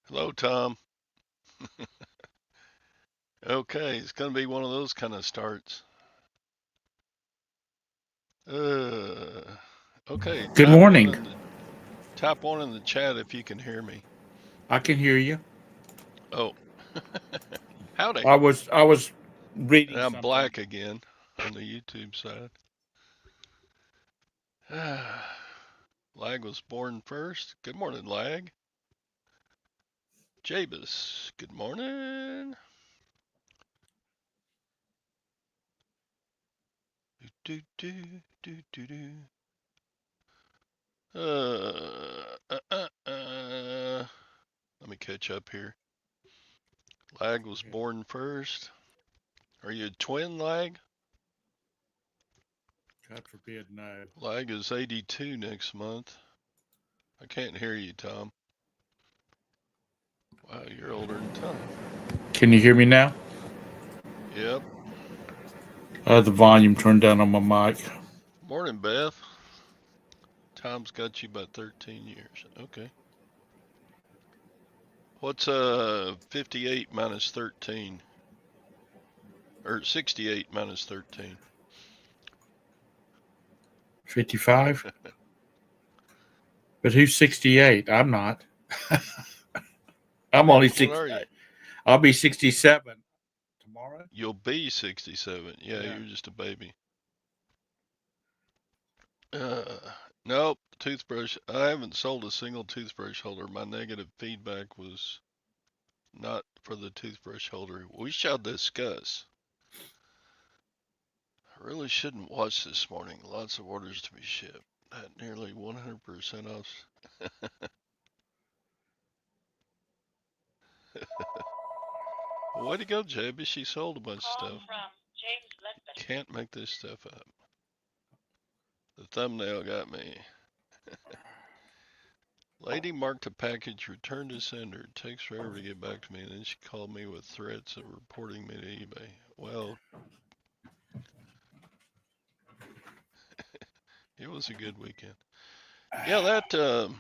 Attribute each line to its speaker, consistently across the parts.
Speaker 1: Hello, Tom. Okay, it's gonna be one of those kind of starts. Uh, okay,
Speaker 2: Good morning.
Speaker 1: type one in the chat if you can hear me.
Speaker 2: I can hear you.
Speaker 1: Oh, howdy.
Speaker 2: I was
Speaker 1: And
Speaker 2: reading
Speaker 1: I'm
Speaker 2: something.
Speaker 1: black again on the YouTube side. Lag was born first. Good morning, Lag. Jabus, good morning. Do do do do do. Let me catch up here. Lag was born first. Are you a twin, Lag?
Speaker 2: God forbid, no.
Speaker 1: Lag is 82 next month. I can't hear you, Tom. Wow, you're older than Tom.
Speaker 2: Can you hear me now?
Speaker 1: Yep.
Speaker 2: I had the volume turned down on my mic.
Speaker 1: Morning, Beth. Tom's got you about 13 years. Okay. What's 58 minus 13? Or 68 minus 13?
Speaker 2: 55? But who's 68? I'm not. I'm only
Speaker 1: What
Speaker 2: 6.
Speaker 1: are you?
Speaker 2: I'll be 67 tomorrow.
Speaker 1: You'll be 67. Yeah,
Speaker 2: Yeah.
Speaker 1: you're just a baby. Uh, nope. Toothbrush. I haven't sold a single toothbrush holder. My negative feedback was not for the toothbrush holder. We shall discuss. I really shouldn't watch this morning. Lots of orders to be shipped. At nearly 100% off. Way to go, JB. She sold a bunch of stuff. Can't make this stuff up. The thumbnail got me. Lady marked a package returned to sender. It takes forever to get back to me. And then she called me with threats of reporting me to eBay. Well, it was a good weekend. Yeah, that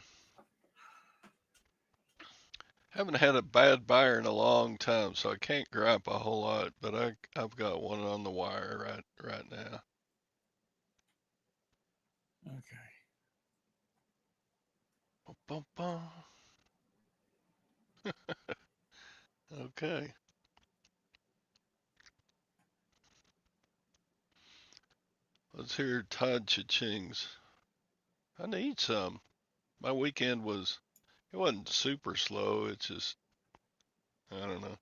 Speaker 1: haven't had a bad buyer in a long time, so I can't gripe a whole lot. But I've got one on the wire right now.
Speaker 2: Okay.
Speaker 1: Bum, bum. Okay. Let's hear Todd Cha-ching's. I need some. My weekend it wasn't super slow. It's just, I don't know.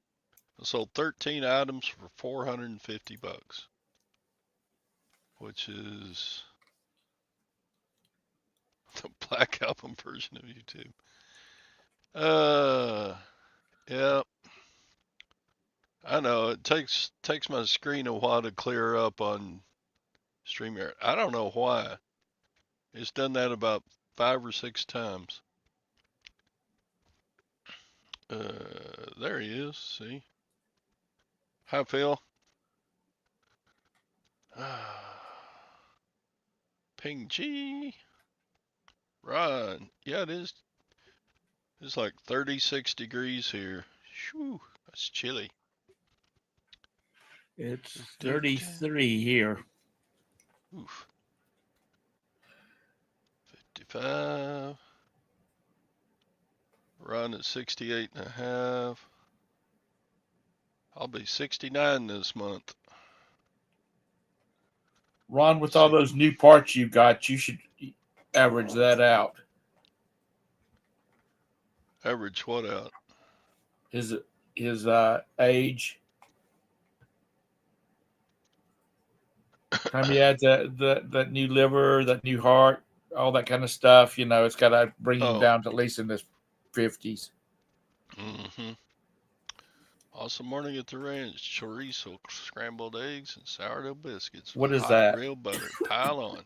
Speaker 1: I sold 13 items for 450 bucks, which is the Black Album version of YouTube. Uh, yeah, I know it takes my screen a while to clear up on StreamYard. I don't know why. It's done that about 5 or 6 times. There he is. See, hi Phil. Ping G. Ron. Yeah, it is. It's like 36 degrees here. Shoo, that's chilly.
Speaker 2: It's 33 here.
Speaker 1: Oof. 55. Ron at 68 and a half. I'll be 69 this month.
Speaker 2: Ron, with all
Speaker 1: Six,
Speaker 2: those new parts you've got, you should average that out.
Speaker 1: average what out?
Speaker 2: His his age. Time he adds that new liver, that new heart, all that kind of stuff, it's got to bring him
Speaker 1: Oh,
Speaker 2: down to at least in his 50s.
Speaker 1: mm-hmm. Awesome morning at the ranch. Chorizo, scrambled eggs, and sourdough biscuits with
Speaker 2: What is
Speaker 1: hot
Speaker 2: that?
Speaker 1: real butter. Pile on.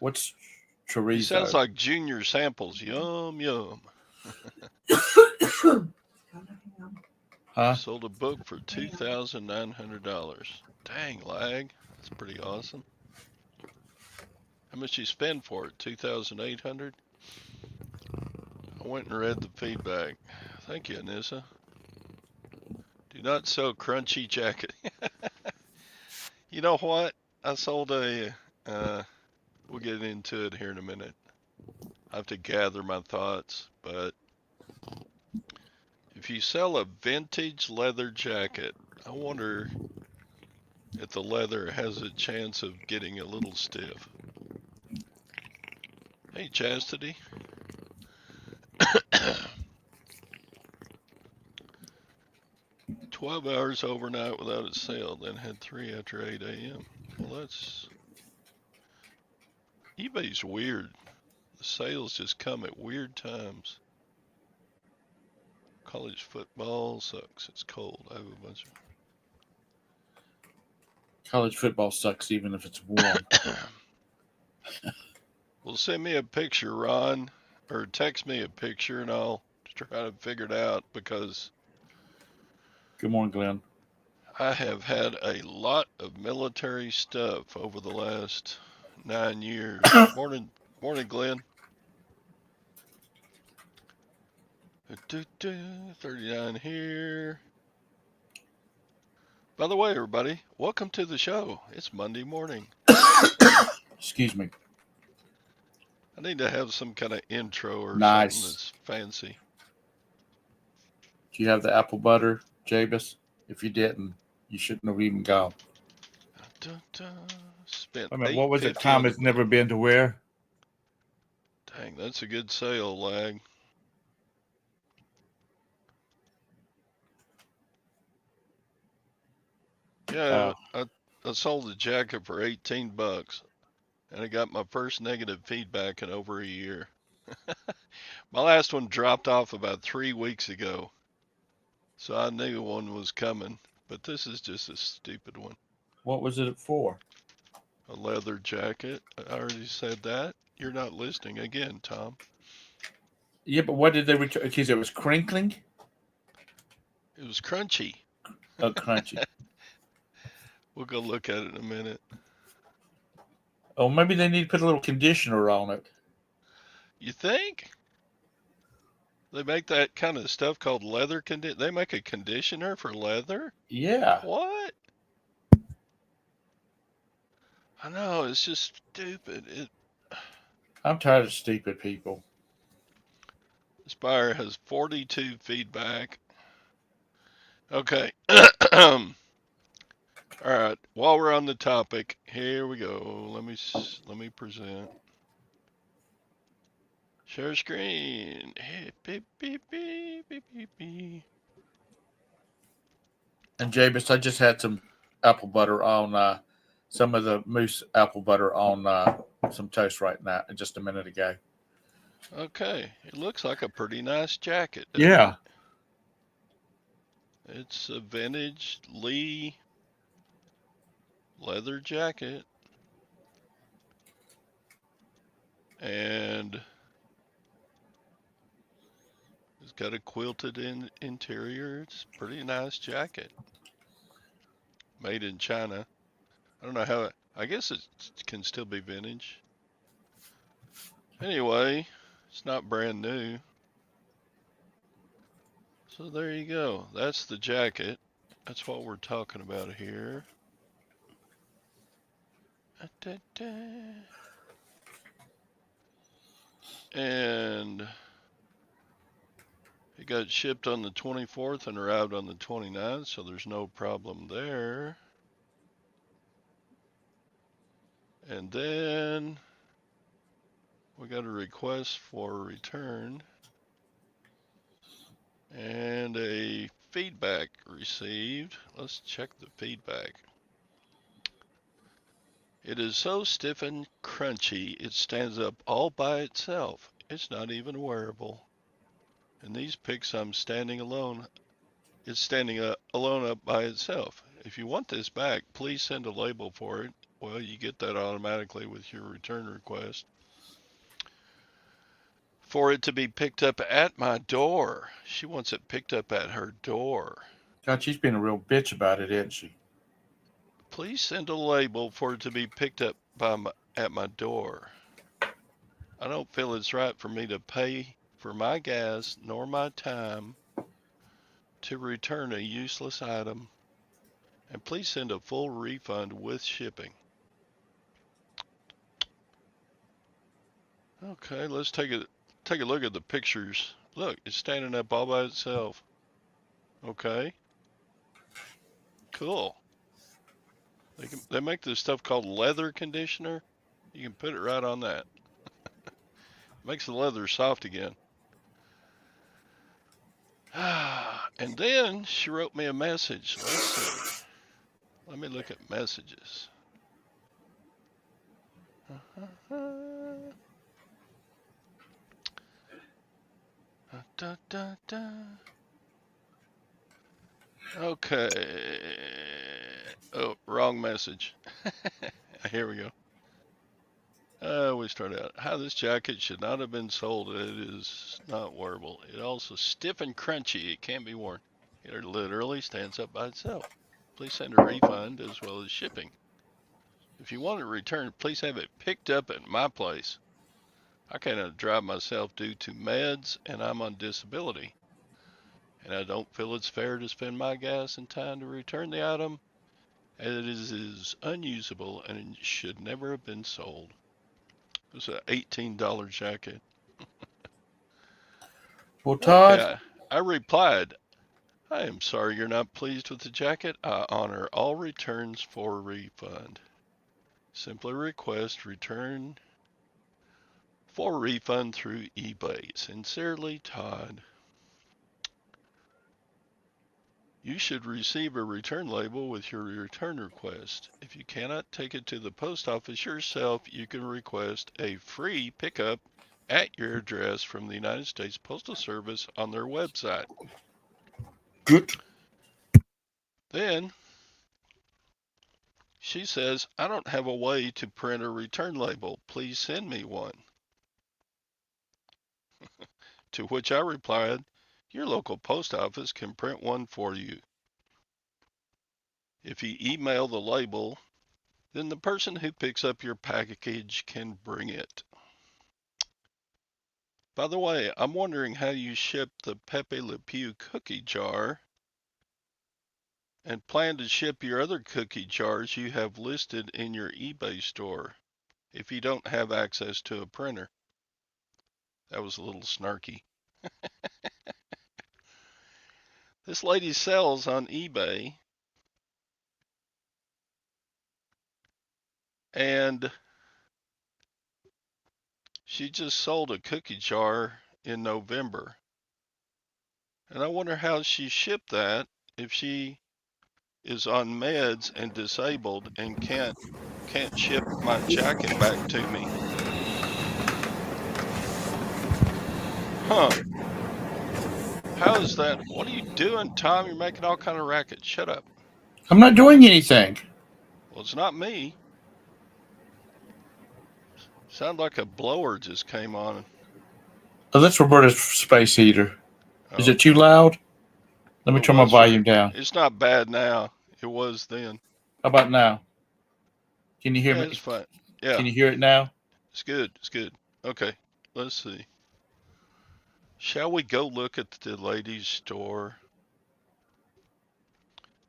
Speaker 2: What's
Speaker 1: He sounds
Speaker 2: chorizo?
Speaker 1: like Junior Samples. Yum, yum.
Speaker 2: Huh?
Speaker 1: Sold a book for $2,900. Dang, lag. That's pretty awesome. How much you spend for it? 2,800. I went and read the feedback. Thank you, Anissa. Do not sell crunchy jacket. You know what? I sold a, we'll get into it here in a minute. I have to gather my thoughts, but if you sell a vintage leather jacket, I wonder if the leather has a chance of getting a little stiff. Hey, Chastity. 12 hours overnight without a sale, then had 3 after 8 a.m. Well, that's... eBay's weird. The sales just come at weird times. College football sucks. It's cold. I have a bunch
Speaker 2: College football sucks even if it's warm.
Speaker 1: of... Well, send me a picture, Ron, or text me a picture, and I'll try to figure it out, because
Speaker 2: Good morning, Glenn.
Speaker 1: I have had a lot of military stuff over the last 9 years. Morning, Glenn. 39 here. By the way, everybody, welcome to the show. It's Monday morning.
Speaker 2: Excuse me.
Speaker 1: I need to have some kind of intro or
Speaker 2: Nice.
Speaker 1: something that's fancy.
Speaker 2: Do you have the apple butter, Jabus? If you didn't, you shouldn't have even gone.
Speaker 1: Spent
Speaker 2: I mean, what was it?
Speaker 1: $8.50
Speaker 2: Time
Speaker 1: on
Speaker 2: has never been to where?
Speaker 1: Dang, that's a good sale, Lag. Yeah, I sold the jacket for $18, and I got my first negative feedback in over a year. My last one dropped off about 3 weeks ago, so I knew one was coming, but this is just a stupid one.
Speaker 2: What was it for?
Speaker 1: A leather jacket. I already said that. You're not listening again, Tom.
Speaker 2: Yeah, but what did they return? Because it was crinkling?
Speaker 1: It was crunchy.
Speaker 2: Oh, crunchy.
Speaker 1: We'll go look at it in a minute.
Speaker 2: Oh, maybe they need to put a little conditioner on it.
Speaker 1: You think? They make that kind of stuff called leather They make a conditioner for leather?
Speaker 2: Yeah.
Speaker 1: What? I know, it's just stupid.
Speaker 2: I'm tired of stupid people.
Speaker 1: This buyer has 42 feedback. Okay. All right. While we're on the topic, here we go. Let me present. Share screen. Hey, beep, beep, beep, beep, beep, beep.
Speaker 2: And Jabus, I just had some apple butter on some of the mousse apple butter on some toast right now, just a minute ago.
Speaker 1: Okay. It looks like a pretty nice jacket.
Speaker 2: Yeah.
Speaker 1: It's a vintage Lee leather jacket. And it's got a quilted interior. It's a pretty nice jacket. Made in China. I don't know how, I guess it can still be vintage. Anyway, it's not brand new. So there you go. That's the jacket. That's what we're talking about here. And it got shipped on the 24th and arrived on the 29th, so there's no problem there. And then we got a request for return and a feedback received. Let's check the feedback. It is so stiff and crunchy, it stands up all by itself. It's not even wearable. In these pics, I'm standing alone. It's standing alone up by itself. If you want this back, please send a label for it. Well, you get that automatically with your return request. For it to be picked up at my door. She wants it picked up at her door.
Speaker 2: God, she's been a real bitch about it, isn't she?
Speaker 1: Please send a label for it to be picked up at my door. I don't feel it's right for me to pay for my gas nor my time to return a useless item, and please send a full refund with shipping. Okay, let's take a look at the pictures. Look, it's standing up all by itself. Okay, cool. They make this stuff called leather conditioner. You can put it right on that. Makes the leather soft again. And then she wrote me a message. Let's see. Let me look at messages. Da, da, da. Okay. Oh, wrong message. Here we go. We start out. How this jacket should not have been sold. It is not wearable. It also stiff and crunchy. It can't be worn. It literally stands up by itself. Please send a refund as well as shipping. If you want it returned, please have it picked up at my place. I cannot drive myself due to meds and I'm on disability. And I don't feel it's fair to spend my gas and time to return the item, as it is unusable and it should never have been sold. It was an $18 jacket.
Speaker 2: Well, Todd,
Speaker 1: Okay, I replied, I am sorry you're not pleased with the jacket. I honor all returns for refund. Simply request return for refund through eBay. Sincerely, Todd. You should receive a return label with your return request. If you cannot take it to the post office yourself, you can request a free pickup at your address from the United States Postal Service on their website.
Speaker 2: good.
Speaker 1: Then she says, I don't have a way to print a return label. Please send me one. To which I replied, your local post office can print one for you. If you email the label, then the person who picks up your package can bring it. By the way, I'm wondering how you ship the Pepe Le Pew cookie jar and plan to ship your other cookie jars you have listed in your eBay store if you don't have access to a printer. That was a little snarky. This lady sells on eBay, and she just sold a cookie jar in November. And I wonder how she shipped that if she is on meds and disabled and can't ship my jacket back to me. Huh. How is that? What are you doing, Tom? You're making all kind of racket. Shut up.
Speaker 2: I'm not doing anything.
Speaker 1: Well, it's not me. Sound like a blower just came on.
Speaker 2: Oh, that's Roberta's space heater. Is it too
Speaker 1: Okay.
Speaker 2: loud? Let me
Speaker 1: It
Speaker 2: turn my
Speaker 1: was for.
Speaker 2: volume down.
Speaker 1: It's not bad now. It was then.
Speaker 2: How about now? Can you hear
Speaker 1: Yeah,
Speaker 2: me?
Speaker 1: it's fine.
Speaker 2: Can
Speaker 1: Yeah,
Speaker 2: you hear it now?
Speaker 1: it's good. It's good. Okay. Let's see. Shall we go look at the ladies' store?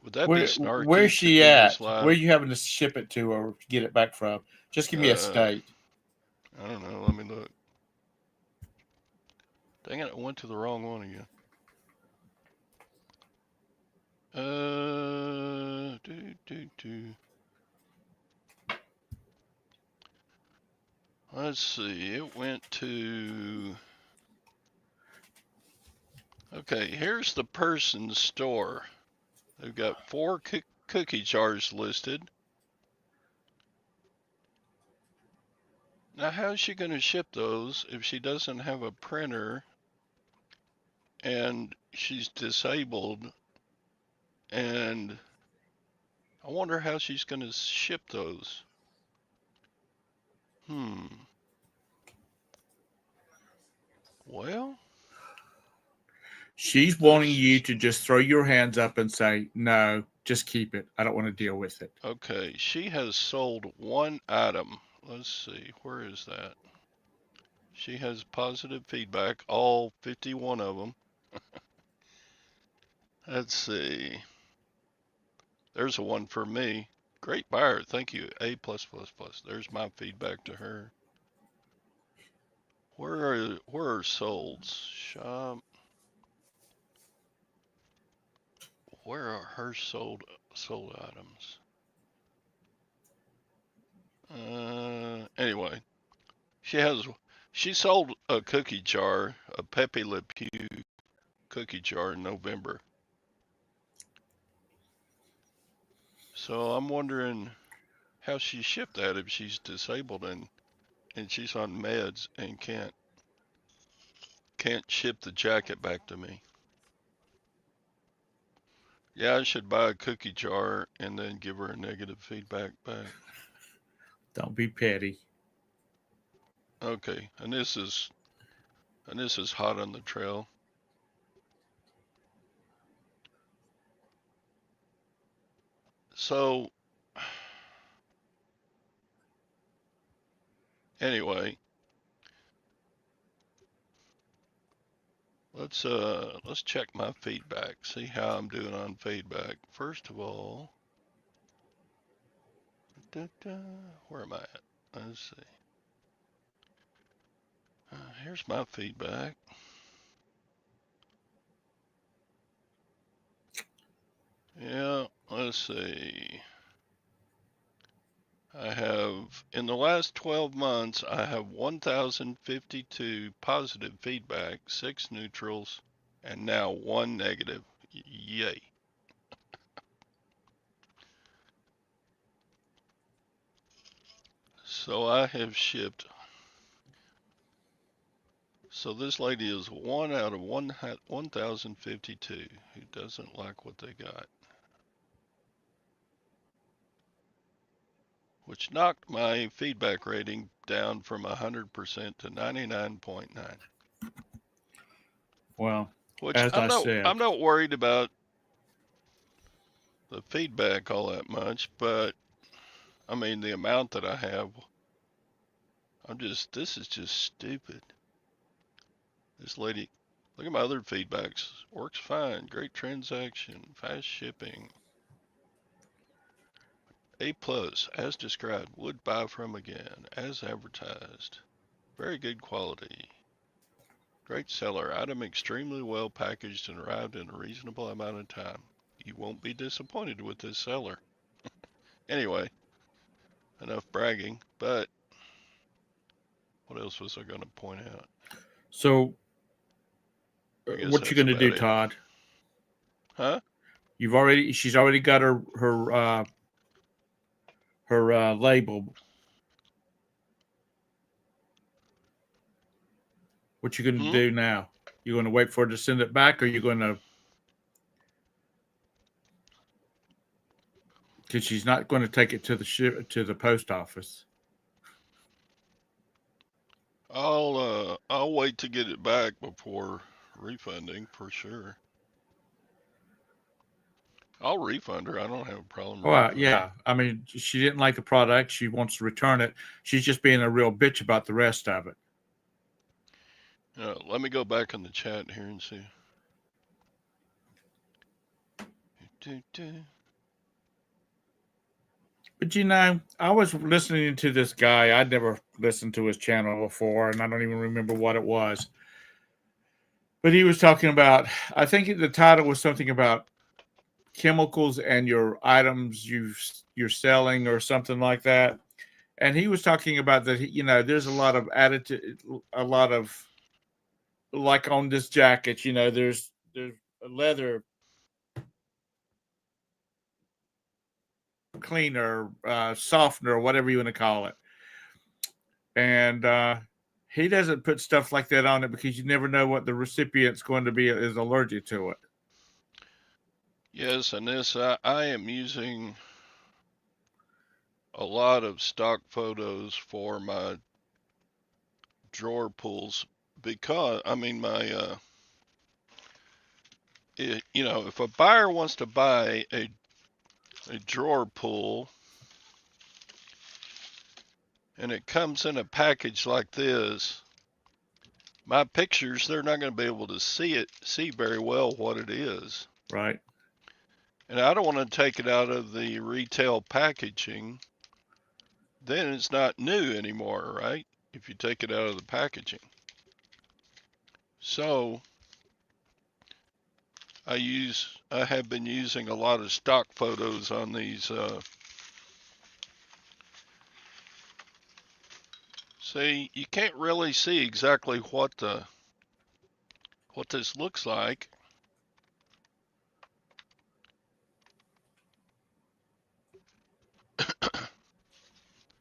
Speaker 1: Would that be
Speaker 2: Where's
Speaker 1: snarky to
Speaker 2: she
Speaker 1: do this
Speaker 2: at? Where are
Speaker 1: live?
Speaker 2: you having to ship it to or get it back from? Just give me a
Speaker 1: Uh,
Speaker 2: state.
Speaker 1: I don't know. Let me look. Dang it! I went to the wrong one again. Do. Let's see. It went to. Okay, here's the person's store. They've got 4 cookie jars listed. Now, how's she going to ship those if she doesn't have a printer and she's disabled? And I wonder how she's going to ship those. Well,
Speaker 2: She's wanting
Speaker 1: let's
Speaker 2: you
Speaker 1: just.
Speaker 2: to just throw your hands up and say, no, just keep it. I don't want to deal with it.
Speaker 1: Okay, she has sold 1 item. Let's see, where is that? She has positive feedback, all 51 of them. Let's see. There's a one for me. Great buyer. Thank you. A plus plus plus. There's my feedback to her. Where are solds? Shop. Where are her sold items? Anyway, she sold a cookie jar, a Pepe Le Pew cookie jar in November. So I'm wondering how she shipped that if she's disabled and she's on meds and can't ship the jacket back to me. Yeah, I should buy a cookie jar and then give her a negative feedback back.
Speaker 2: Don't be petty.
Speaker 1: Okay, and this is hot on the trail. So anyway, let's check my feedback. See how I'm doing on feedback. First of all, where am I at? Let's see. Here's my feedback. Yeah, let's see. I have, in the last 12 months, I have 1,052 positive feedback, 6 neutrals, and now 1 negative. Yay. So I have shipped. So this lady is 1 out of 1,052 who doesn't like what they got, which knocked my feedback rating down from 100% to 99.9.
Speaker 2: Well,
Speaker 1: Which
Speaker 2: as I said,
Speaker 1: I'm not worried about the feedback all that much, but I mean the amount that I have, this is just stupid. This lady, look at my other feedbacks. Works fine, great transaction, fast shipping. A plus, as described, would buy from again, as advertised. Very good quality. Great seller, item extremely well packaged and arrived in a reasonable amount of time. You won't be disappointed with this seller. Anyway, enough bragging, but what else was I going to point out?
Speaker 2: so
Speaker 1: I guess
Speaker 2: what you
Speaker 1: that's
Speaker 2: going to do,
Speaker 1: about it.
Speaker 2: Todd?
Speaker 1: Huh?
Speaker 2: She's already got her label. What you going to do now? You going to wait for her to send it back, or you going to? Because she's not going to take it to the post office.
Speaker 1: I'll wait to get it back before refunding for sure. I'll refund her. I don't have a problem refunding.
Speaker 2: Yeah. I mean, she didn't like the product. She wants to return it. She's just being a real bitch about the rest of it.
Speaker 1: Let me go back in the chat here and see.
Speaker 2: But I was listening to this guy. I'd never listened to his channel before, and I don't even remember what it was. But he was talking about, I think the title was something about chemicals and your items you're selling or something like that. And he was talking about that, there's a lot of attitude, a lot of, like on this jacket, there's a leather cleaner, softener, whatever you want to call it. And he doesn't put stuff like that on it because you never know what the recipient's going to be is allergic to it.
Speaker 1: Yes, and this I am using a lot of stock photos for my drawer pulls because I mean if a buyer wants to buy a drawer pull and it comes in a package like this, my pictures, they're not going to be able to see very well what it is.
Speaker 2: Right.
Speaker 1: And I don't want to take it out of the retail packaging. Then it's not new anymore, right? If you take it out of the packaging. So I have been using a lot of stock photos on these. See, you can't really see exactly what this looks like.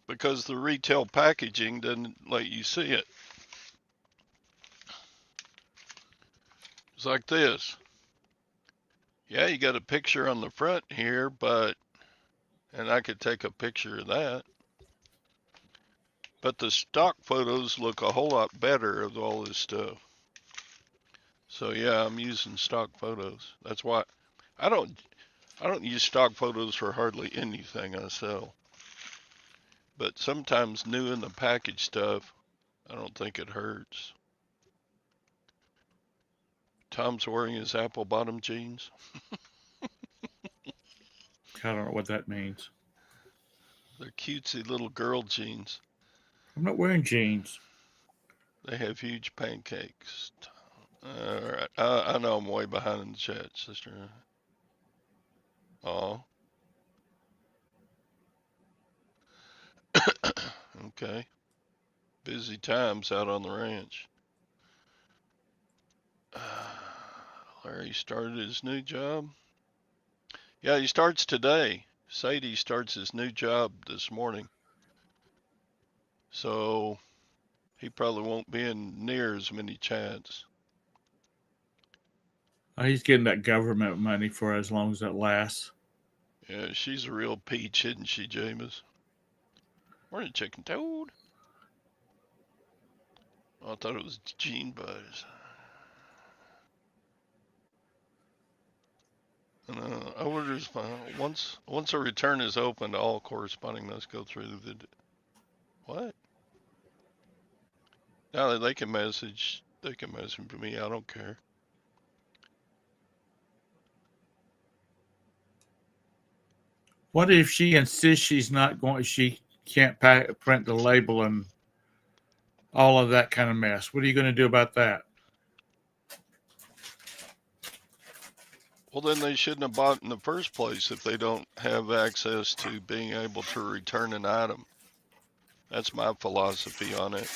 Speaker 1: Because the retail packaging doesn't let you see it. It's like this. Yeah, you got a picture on the front here, and I could take a picture of that. But the stock photos look a whole lot better of all this stuff. So yeah, I'm using stock photos. That's why I don't use stock photos for hardly anything I sell. But sometimes new in the package stuff, I don't think it hurts. Tom's wearing his apple bottom jeans.
Speaker 2: I don't know what that means.
Speaker 1: They're cutesy little girl jeans.
Speaker 2: I'm not wearing jeans.
Speaker 1: They have huge pancakes. All right. I know I'm way behind in the chat, sister. Oh. Okay. Busy times out on the ranch. Larry started his new job. Yeah, he starts today. Sadie starts his new job this morning. So he probably won't be in near as many chats.
Speaker 2: He's getting that government money for as long as it lasts.
Speaker 1: Yeah, she's a real peach, isn't she, James? Morning, Chicken Toad. Oh, I thought it was Gene Buzz. I wonder if once a return is opened, all corresponding must go through the what? Now they can message. They can message me. I don't care.
Speaker 2: What if she insists she's not going? She can't print the label and all of that kind of mess. What are you going to do about that?
Speaker 1: Well, then they shouldn't have bought in the first place if they don't have access to being able to return an item. That's my philosophy on it.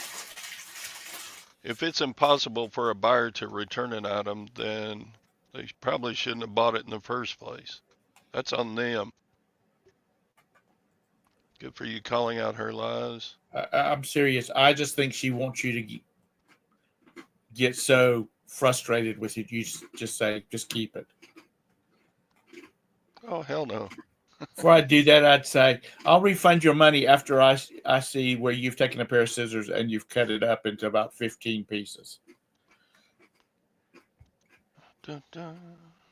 Speaker 1: If it's impossible for a buyer to return an item, then they probably shouldn't have bought it in the first place. That's on them. Good for you calling out her lies.
Speaker 2: I'm serious. I just think she wants you to get so frustrated with it. You just say, just keep it.
Speaker 1: Oh, hell no.
Speaker 2: Before I do that, I'd say, I'll refund your money after I see where you've taken a pair of scissors and you've cut it up into about 15 pieces.
Speaker 1: Dun, dun.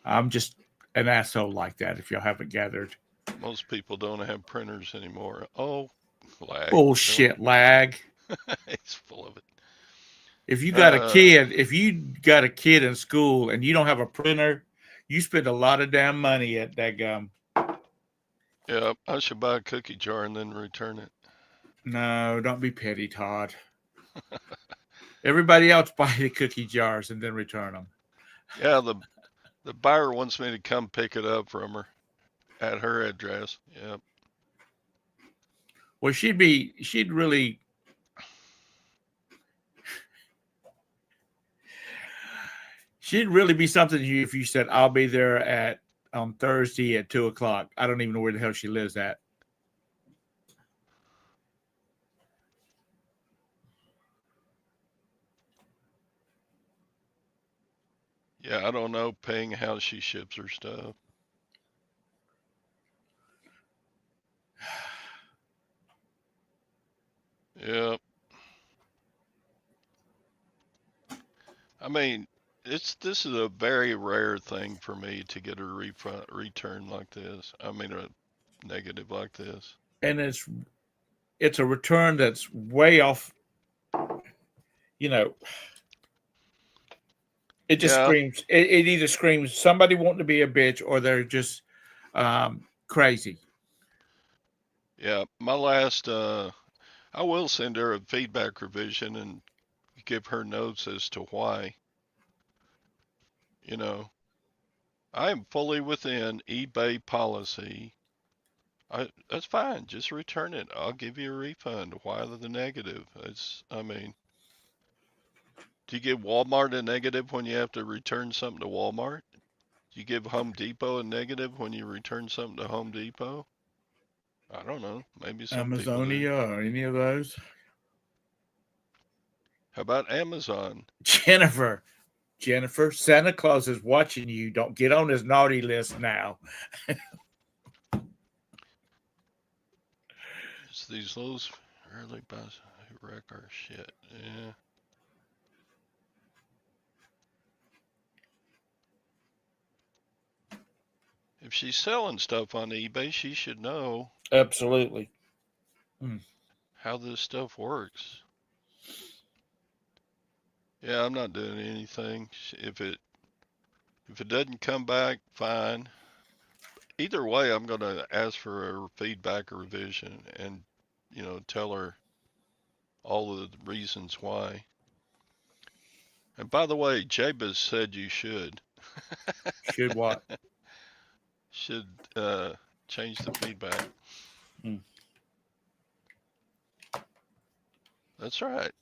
Speaker 2: I'm just an asshole like that, if y'all haven't gathered.
Speaker 1: Most people don't have printers anymore. Oh, lag.
Speaker 2: Bullshit, lag.
Speaker 1: He's full of it.
Speaker 2: If you got a kid in school and you don't have a printer, you spend a lot of damn money at that gum.
Speaker 1: Yeah, I should buy a cookie jar and then return it.
Speaker 2: No, don't be petty, Todd. Everybody else buy the cookie jars and then return them.
Speaker 1: Yeah, the buyer wants me to come pick it up from her at her address. Yep.
Speaker 2: Well, she'd really be something to you if you said, I'll be there on Thursday at 2:00. I don't even know where the hell she lives at.
Speaker 1: Yeah, I don't know paying how she ships her stuff. Yep. I mean, this is a very rare thing for me to get a return like this. I mean, a negative like this.
Speaker 2: And it's a return that's way off. You know, It just
Speaker 1: Yeah,
Speaker 2: screams. It either screams somebody wanting to be a bitch or they're just crazy.
Speaker 1: yeah. My last, I will send her a feedback revision and give her notes as to why. You know, I am fully within eBay policy. That's fine. Just return it. I'll give you a refund. Why the negative? I mean, do you give Walmart a negative when you have to return something to Walmart? Do you give Home Depot a negative when you return something to Home Depot? I don't know. Maybe some people do.
Speaker 2: Amazonia or any of those.
Speaker 1: How about Amazon?
Speaker 2: Jennifer, Jennifer, Santa Claus is watching you. Don't get on his naughty list now.
Speaker 1: It's these Lowe's early buys who wreck our shit. Yeah. If she's selling stuff on eBay, she should know
Speaker 2: Absolutely.
Speaker 1: how this stuff works. Yeah, I'm not doing anything. If it doesn't come back, fine. Either way, I'm going to ask for a feedback or revision and, tell her all of the reasons why. And by the way, Jabez said you should.
Speaker 2: Should what?
Speaker 1: Should change the feedback.
Speaker 2: Hmm.
Speaker 1: That's right,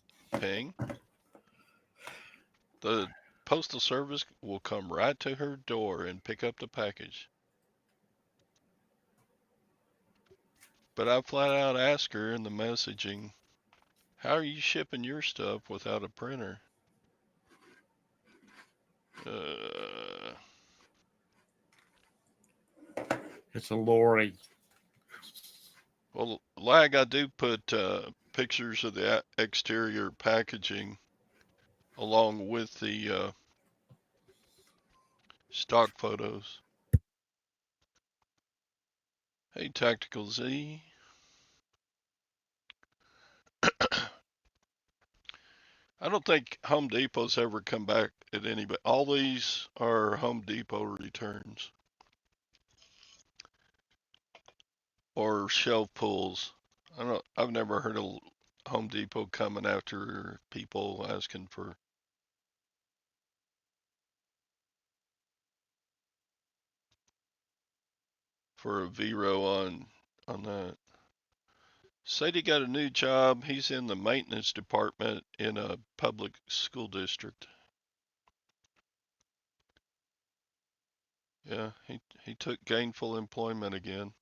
Speaker 1: Ping. The postal service will come right to her door and pick up the package. But I flat out asked her in the messaging, how are you shipping your stuff without a printer?
Speaker 2: It's a lorry.
Speaker 1: Well, Lag, I do put pictures of the exterior packaging along with the stock photos. Hey, Tactical Z. I don't think Home Depot's ever come back at anybody. All these are Home Depot returns or shelf pulls. I've never heard of Home Depot coming after people asking for a Vero on that. Said he got a new job. He's in the maintenance department in a public school district. Yeah, he took gainful employment again.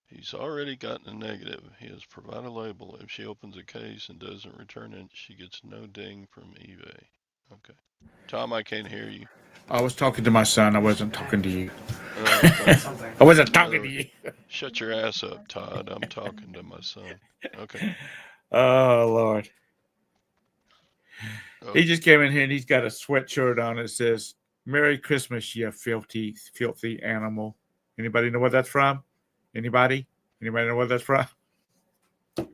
Speaker 1: He's already gotten a negative. He has provided a label. If she opens a case and doesn't return it, she gets no ding from eBay. Okay. Tom, I can't hear you.
Speaker 2: I was talking to my son. I wasn't talking to you.
Speaker 1: Okay.
Speaker 2: I wasn't talking to you.
Speaker 1: Shut your ass up, Todd. I'm talking to my son. Okay.
Speaker 2: Oh, Lord.
Speaker 1: Oh,
Speaker 2: He just came in here and he's got a sweatshirt on that says, Merry Christmas, you filthy, filthy animal. Anybody know what that's from? Anybody? Anybody know what that's from?
Speaker 1: it's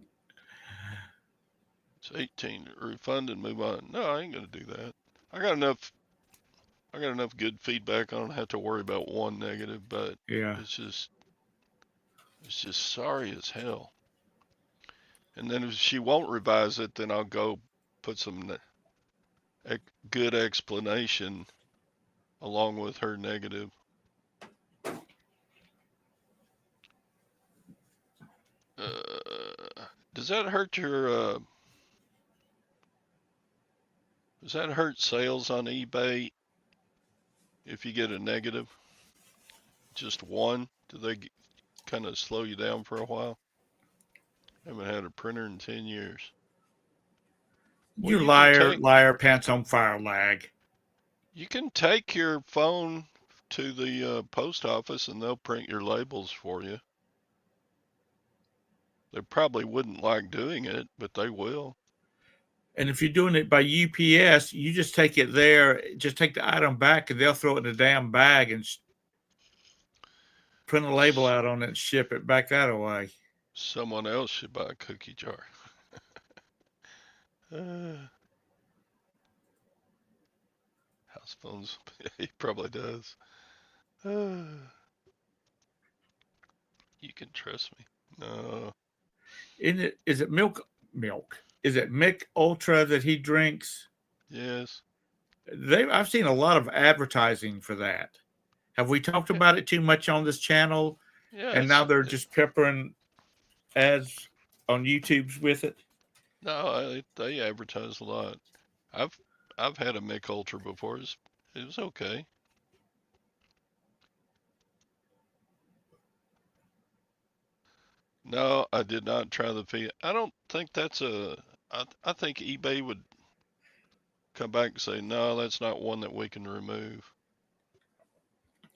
Speaker 1: 18. Refund and move on. No, I ain't gonna do that. I got enough good feedback. I don't have to worry about one negative, but
Speaker 2: Yeah.
Speaker 1: it's just sorry as hell. And then if she won't revise it, then I'll go put some good explanation along with her negative. Does that hurt your? Does that hurt sales on eBay if you get a negative? Just one? Do they kind of slow you down for a while? Haven't had a printer in 10 years. Well,
Speaker 2: You liar, liar, pants on fire, Lag.
Speaker 1: You can take your phone to the post office and they'll print your labels for you. They probably wouldn't like doing it, but they will.
Speaker 2: And if you're doing it by UPS, you just take it there, just take the item back, and they'll throw it in a damn bag. And print a label out on it and ship it back that away.
Speaker 1: Someone else should buy a cookie jar. House phones. He probably does. You can trust me. No.
Speaker 2: Is it milk? Is it Mick Ultra that he drinks?
Speaker 1: Yes.
Speaker 2: I've seen a lot of advertising for that. Have we talked
Speaker 1: Yeah.
Speaker 2: about it too much on this channel?
Speaker 1: Yeah.
Speaker 2: And now they're just peppering ads on YouTube's with it.
Speaker 1: No. They advertise a lot. I've I've had a Mick Ultra before. It was okay. No, I did not try the fee. I don't think that's a. I think eBay would come back and say, no, that's not one that we can remove.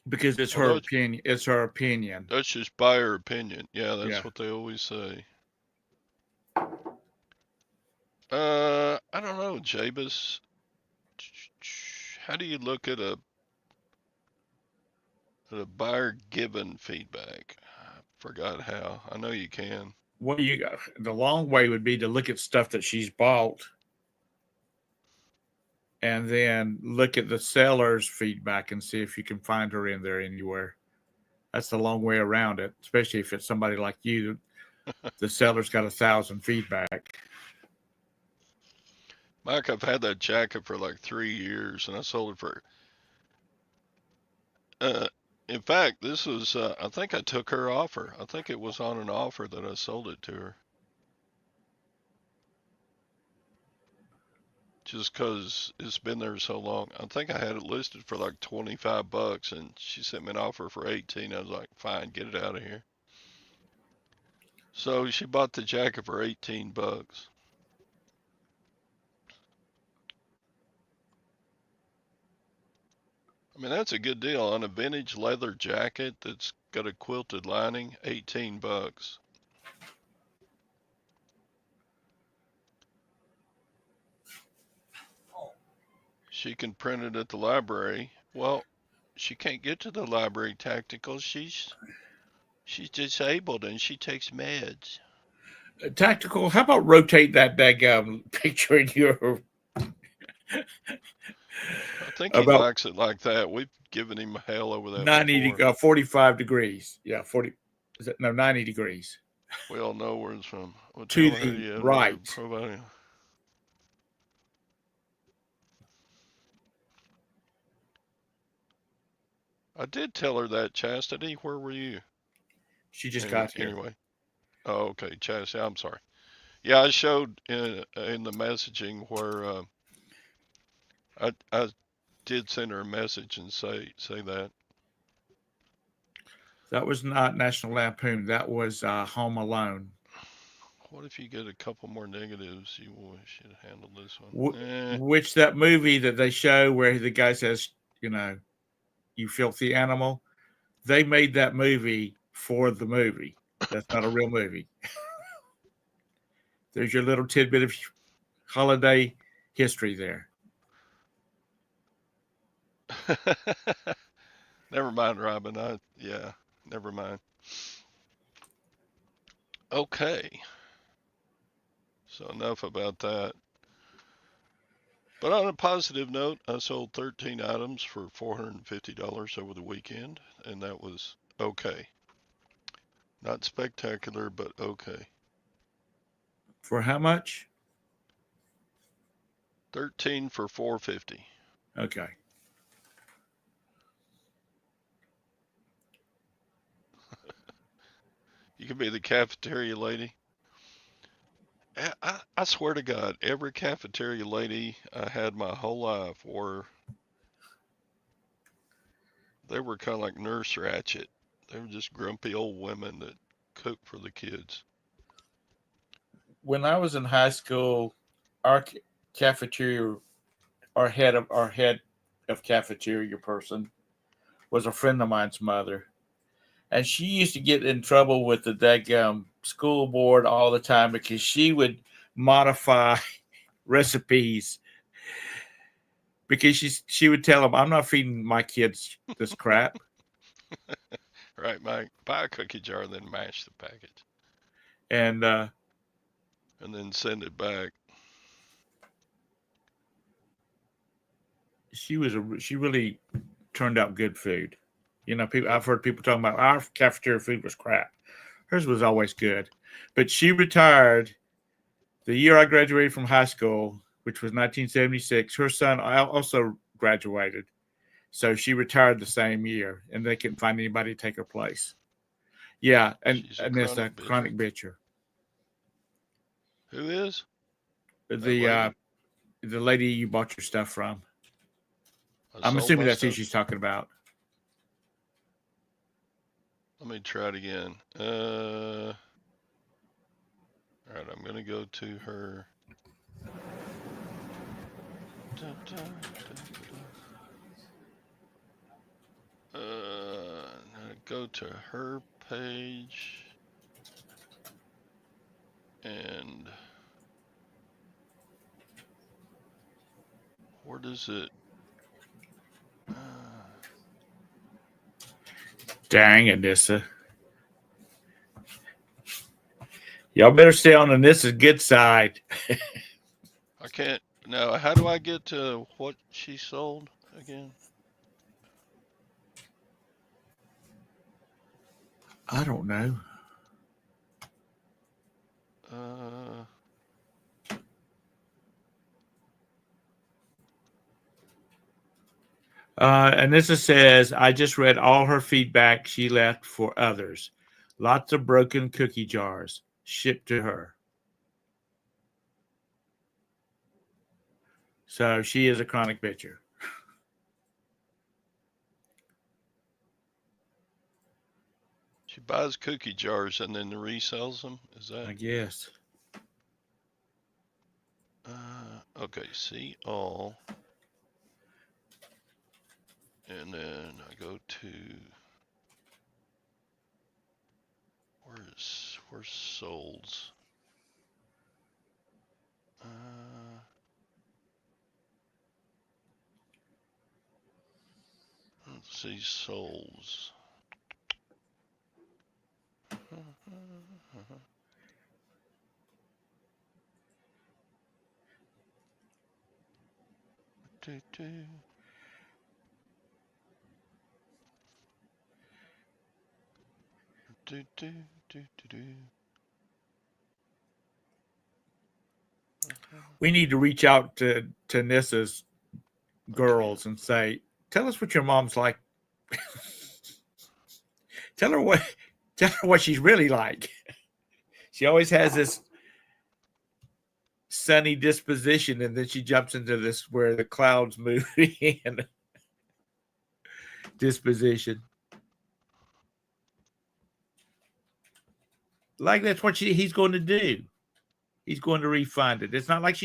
Speaker 2: Because it's her
Speaker 1: Although
Speaker 2: opinion. It's her opinion.
Speaker 1: that's just buyer opinion. Yeah,
Speaker 2: Yeah.
Speaker 1: that's what they always say. I don't know, Jabus. How do you look at a buyer given feedback? I forgot how. I know you can.
Speaker 2: Well, the long way would be to look at stuff that she's bought and then look at the seller's feedback and see if you can find her in there anywhere. That's the long way around it, especially if it's somebody like you. The seller's got 1,000 feedback.
Speaker 1: Mike, I've had that jacket for like 3 years, and I sold it for. Uh, in fact, this was. I think I took her offer. I think it was on an offer that I sold it to her. Just 'cause it's been there so long. I think I had it listed for like $25, and she sent me an offer for 18. I was like, fine, get it out of here. So she bought the jacket for $18. I mean, that's a good deal on a vintage leather jacket that's got a quilted lining. $18. She can print it at the library. Well, she can't get to the library tactical. She's disabled and she takes meds.
Speaker 2: Tactical, how about rotate that daggum picture in your
Speaker 1: I think he
Speaker 2: about
Speaker 1: likes it like that. We've given him hell over that
Speaker 2: 90,
Speaker 1: before.
Speaker 2: 45 degrees. Yeah, 40. Is it no 90 degrees
Speaker 1: We all know where it's from. We'll
Speaker 2: to
Speaker 1: tell her
Speaker 2: the
Speaker 1: you have another
Speaker 2: right?
Speaker 1: probiotic. I did tell her that, Chastity. Where were you?
Speaker 2: She just got here.
Speaker 1: Anyway. Oh, okay, Chastity. I'm sorry. Yeah, I showed in the messaging where I did send her a message and say that.
Speaker 2: That was not National Lampoon. That was Home Alone.
Speaker 1: What if you get a couple more negatives? You should handle this one.
Speaker 2: Which that movie that they show where the guy says, you filthy animal. They made that movie for the movie. That's not a real movie. There's your little tidbit of holiday history there.
Speaker 1: Never mind, Robin. Never mind. Okay. So enough about that. But on a positive note, I sold 13 items for $450 over the weekend, and that was okay. Not spectacular, but okay.
Speaker 2: For how much?
Speaker 1: 13 for $450.
Speaker 2: Okay.
Speaker 1: You can be the cafeteria lady. I swear to God, every cafeteria lady I had my whole life they were kind of like Nurse Ratchet. They were just grumpy old women that cooked for the kids.
Speaker 2: When I was in high school, our cafeteria, our head of cafeteria person was a friend of mine's mother. And she used to get in trouble with the daggum school board all the time because she would modify recipes because she would tell them, I'm not feeding my kids this crap.
Speaker 1: Right, Mike. Buy a cookie jar, then mash the package,
Speaker 2: And
Speaker 1: and then send it back.
Speaker 2: she really turned out good food. You know, people,
Speaker 1: Yep.
Speaker 2: I've heard people talking about our cafeteria food was crap. Hers was always good. But she retired the year I graduated from high school, which was 1976. Her son also graduated. So she retired the same year, and they couldn't find anybody to take her place. Yeah,
Speaker 1: She's a
Speaker 2: and it's a
Speaker 1: chronic bitcher.
Speaker 2: chronic bitcher.
Speaker 1: Who is that
Speaker 2: The
Speaker 1: lady?
Speaker 2: the lady you bought your stuff from.
Speaker 1: I
Speaker 2: I'm
Speaker 1: sold
Speaker 2: assuming
Speaker 1: my
Speaker 2: that's who
Speaker 1: stuff.
Speaker 2: she's talking about.
Speaker 1: Let me try it again. All right, I'm gonna go to her. Da, da, da, go to her page, and where does it? Uh,
Speaker 2: Dang, Anissa. Y'all better stay on Anissa's good side.
Speaker 1: I can't. Now, how do I get to what she sold again?
Speaker 2: I don't know.
Speaker 1: Uh,
Speaker 2: Anissa says, I just read all her feedback she left for others. Lots of broken cookie jars shipped to her. So she is a chronic bitcher.
Speaker 1: she buys cookie jars and then resells them. Is that?
Speaker 2: I guess.
Speaker 1: Okay. See all, and then I go to where's solds? Let's see souls. Do, do, do, do, do, do, do.
Speaker 2: We need to reach out to Anissa's
Speaker 1: Okay.
Speaker 2: girls and say, tell us what your mom's like. tell her what tell her what she's really like. She always has this sunny disposition, and then she jumps into this where the clouds move in disposition. Like that's what he's going to do. He's going to refund it. It's not like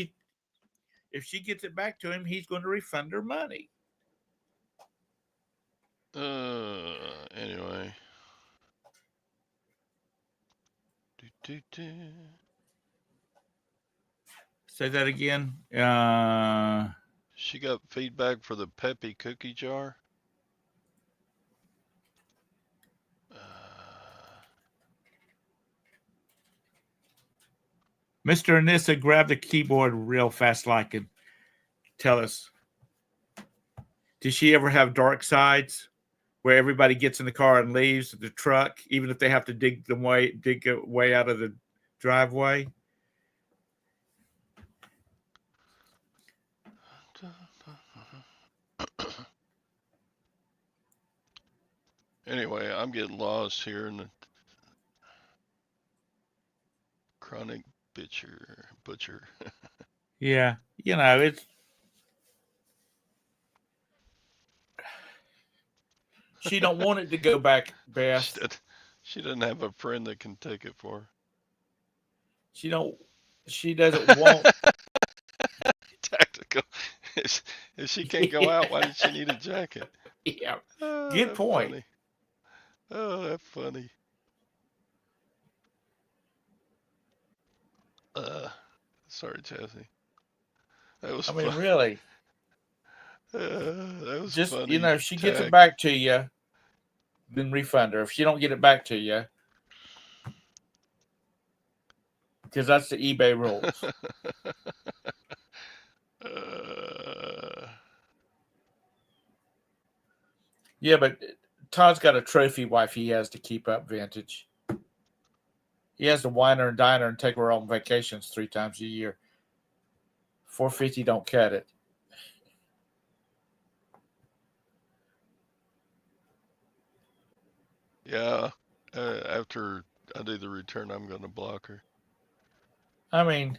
Speaker 2: if she gets it back to him, he's going to refund her money.
Speaker 1: Anyway. Do, do, do.
Speaker 2: Say that again.
Speaker 1: She got feedback for the Peppy cookie jar.
Speaker 2: Mr. Anissa, grab the keyboard real fast, like, and tell us. Did she ever have dark sides where everybody gets in the car and leaves the truck, even if they have to dig a way out of the driveway?
Speaker 1: Anyway, I'm getting lost here in the chronic butcher.
Speaker 2: Yeah, it's she don't want it to go back,
Speaker 1: she,
Speaker 2: Beth.
Speaker 1: did, she doesn't have a friend that can take it for
Speaker 2: She don't. She doesn't want.
Speaker 1: her. Tactical. If she can't go out, why did she need a jacket?
Speaker 2: Yeah,
Speaker 1: Oh,
Speaker 2: good
Speaker 1: that's
Speaker 2: point.
Speaker 1: funny. Oh, that's funny. Uh, sorry, Chassie. That was
Speaker 2: I mean,
Speaker 1: fun.
Speaker 2: really,
Speaker 1: That was
Speaker 2: just
Speaker 1: funny.
Speaker 2: she gets it
Speaker 1: Tack.
Speaker 2: back to you. then refund her. If she don't get it back to you, because that's the eBay rules.
Speaker 1: uh,
Speaker 2: Yeah, but Todd's got a trophy wife he has to keep up vintage. He has to wine her and dine her and take her on vacations 3 times a year. 450 don't cut it.
Speaker 1: yeah. After I do the return, I'm going to block her.
Speaker 2: I mean,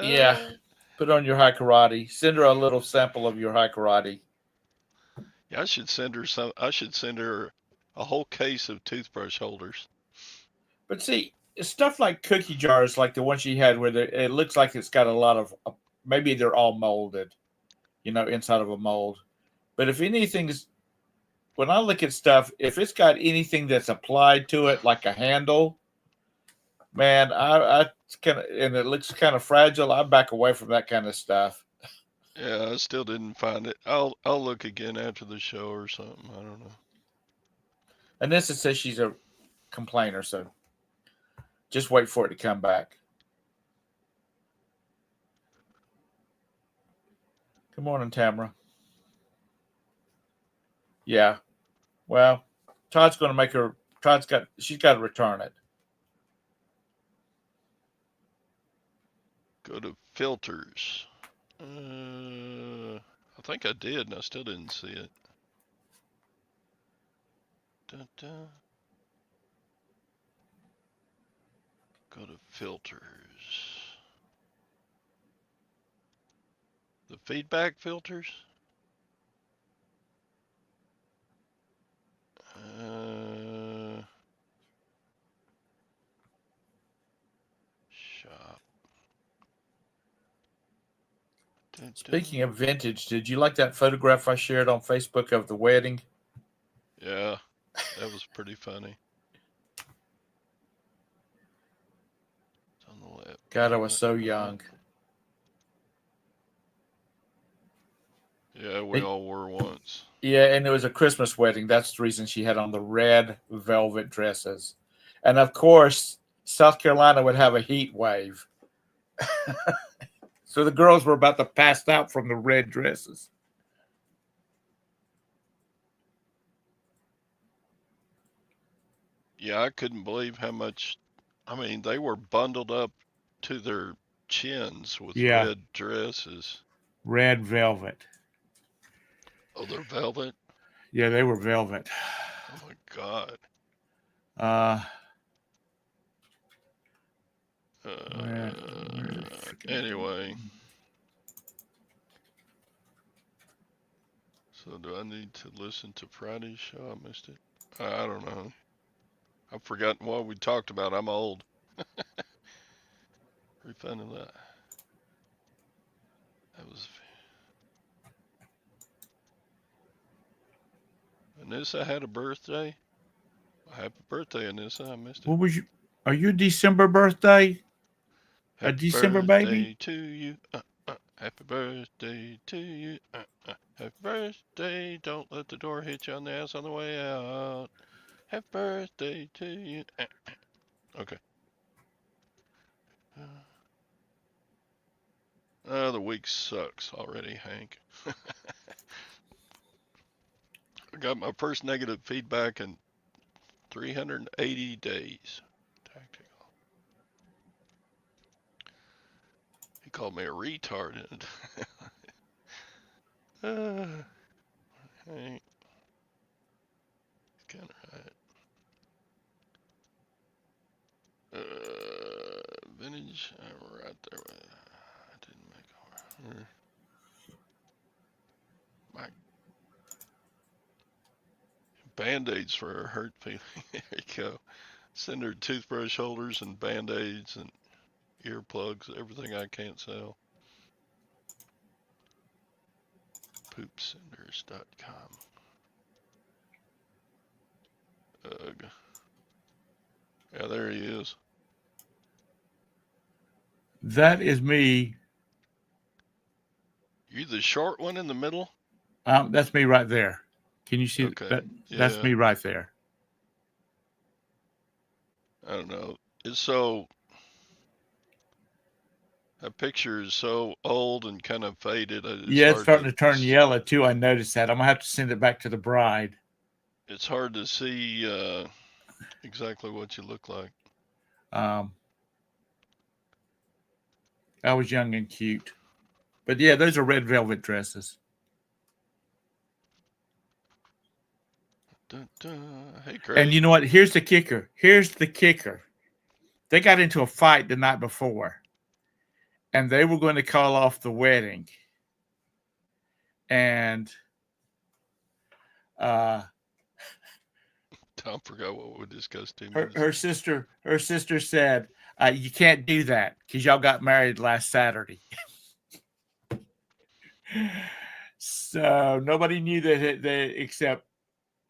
Speaker 2: yeah. Put on your high karate. Send her a little sample of your high karate.
Speaker 1: Yeah, I should send her some. I should send her a whole case of toothbrush holders.
Speaker 2: But see, stuff like cookie jars, like the one she had, where it looks like it's got a lot of, maybe they're all molded, inside of a mold. But if anything's, when I look at stuff, if it's got anything that's applied to it, like a handle, man, I kind of, and it looks kind of fragile, I back away from that kind of stuff.
Speaker 1: Yeah, I still didn't find it. I'll look again after the show or something. I don't know.
Speaker 2: And this says she's a complainer, so just wait for it to come back. Good morning, Tamara. Yeah. Well, Todd's going to make her. She's got to return it.
Speaker 1: Go to filters. I think I did, and I still didn't see it. Dun, dun. Go to filters. The feedback filters. Shop. Dun,
Speaker 2: Speaking
Speaker 1: dun.
Speaker 2: of vintage, did you like that photograph I shared on Facebook of the wedding?
Speaker 1: Yeah, that was pretty funny. It's on the left.
Speaker 2: God, I was so young.
Speaker 1: Yeah, we all were once.
Speaker 2: Yeah, and it was a Christmas wedding. That's the reason she had on the red velvet dresses. And of course, South Carolina would have a heat wave. So the girls were about to pass out from the red dresses.
Speaker 1: Yeah, I couldn't believe how much. I mean, they were bundled up to their chins with
Speaker 2: Yeah,
Speaker 1: red dresses.
Speaker 2: red velvet.
Speaker 1: Oh, they're velvet?
Speaker 2: Yeah, they were velvet.
Speaker 1: Oh my God.
Speaker 2: Uh,
Speaker 1: Anyway, so do I need to listen to Friday's show? I missed it. I don't know. I've forgotten what we talked about. I'm old. Refunding that. That was. Anissa had a birthday. Happy birthday, Anissa. I missed it.
Speaker 2: what was you? Are you December birthday? A
Speaker 1: Happy
Speaker 2: December baby?
Speaker 1: birthday to you. Happy birthday to you. Happy birthday. Don't let the door hit you on the ass on the way out. Happy birthday to you. Okay. The week sucks already, Hank. I got my first negative feedback in 380 days. Tactical. He called me a retard. Hank. Kind of right. Vintage. I'm right there with it. I didn't make a. My band-aids for her hurt feeling. There you go. Send her toothbrush holders and band-aids and earplugs, everything I can't sell. Poopcinders.com. Ugh. Yeah, there he is.
Speaker 2: That is me.
Speaker 1: You the short one in the middle?
Speaker 2: That's me right there. Can you see
Speaker 1: Okay.
Speaker 2: that? That's
Speaker 1: Yeah.
Speaker 2: me right there.
Speaker 1: I don't know. It's so that picture is so old and kind of faded. It's
Speaker 2: Yeah, it's
Speaker 1: hard
Speaker 2: starting
Speaker 1: to
Speaker 2: to turn yellow too. I noticed that. I'm gonna have to send it back to the bride.
Speaker 1: it's hard to see exactly what you look like.
Speaker 2: Um, I was young and cute, but yeah, those are red velvet dresses.
Speaker 1: Dun, dun. Hey,
Speaker 2: And
Speaker 1: Craig.
Speaker 2: you know what? Here's the kicker. Here's the kicker. They got into a fight the night before, and they were going to call off the wedding. And uh,
Speaker 1: Tom forgot what we discussed 2 minutes
Speaker 2: her
Speaker 1: ago.
Speaker 2: sister said, "You can't do that because y'all got married last Saturday." So nobody knew that they except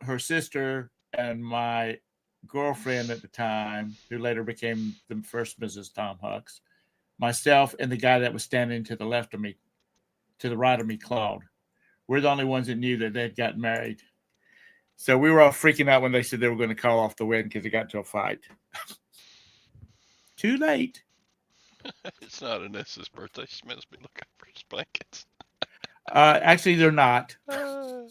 Speaker 2: her sister and my girlfriend at the time, who later became the first Mrs. Tom Hucks, myself, and the guy that was standing to the left of me, to the right of me, Claude. We're the only ones that knew that they'd gotten married. So we were all freaking out when they said they were going to call off the wedding because it got into a fight. Too late.
Speaker 1: It's not Anessa's birthday. She must be looking for his blankets.
Speaker 2: Actually, they're not.
Speaker 1: Uh,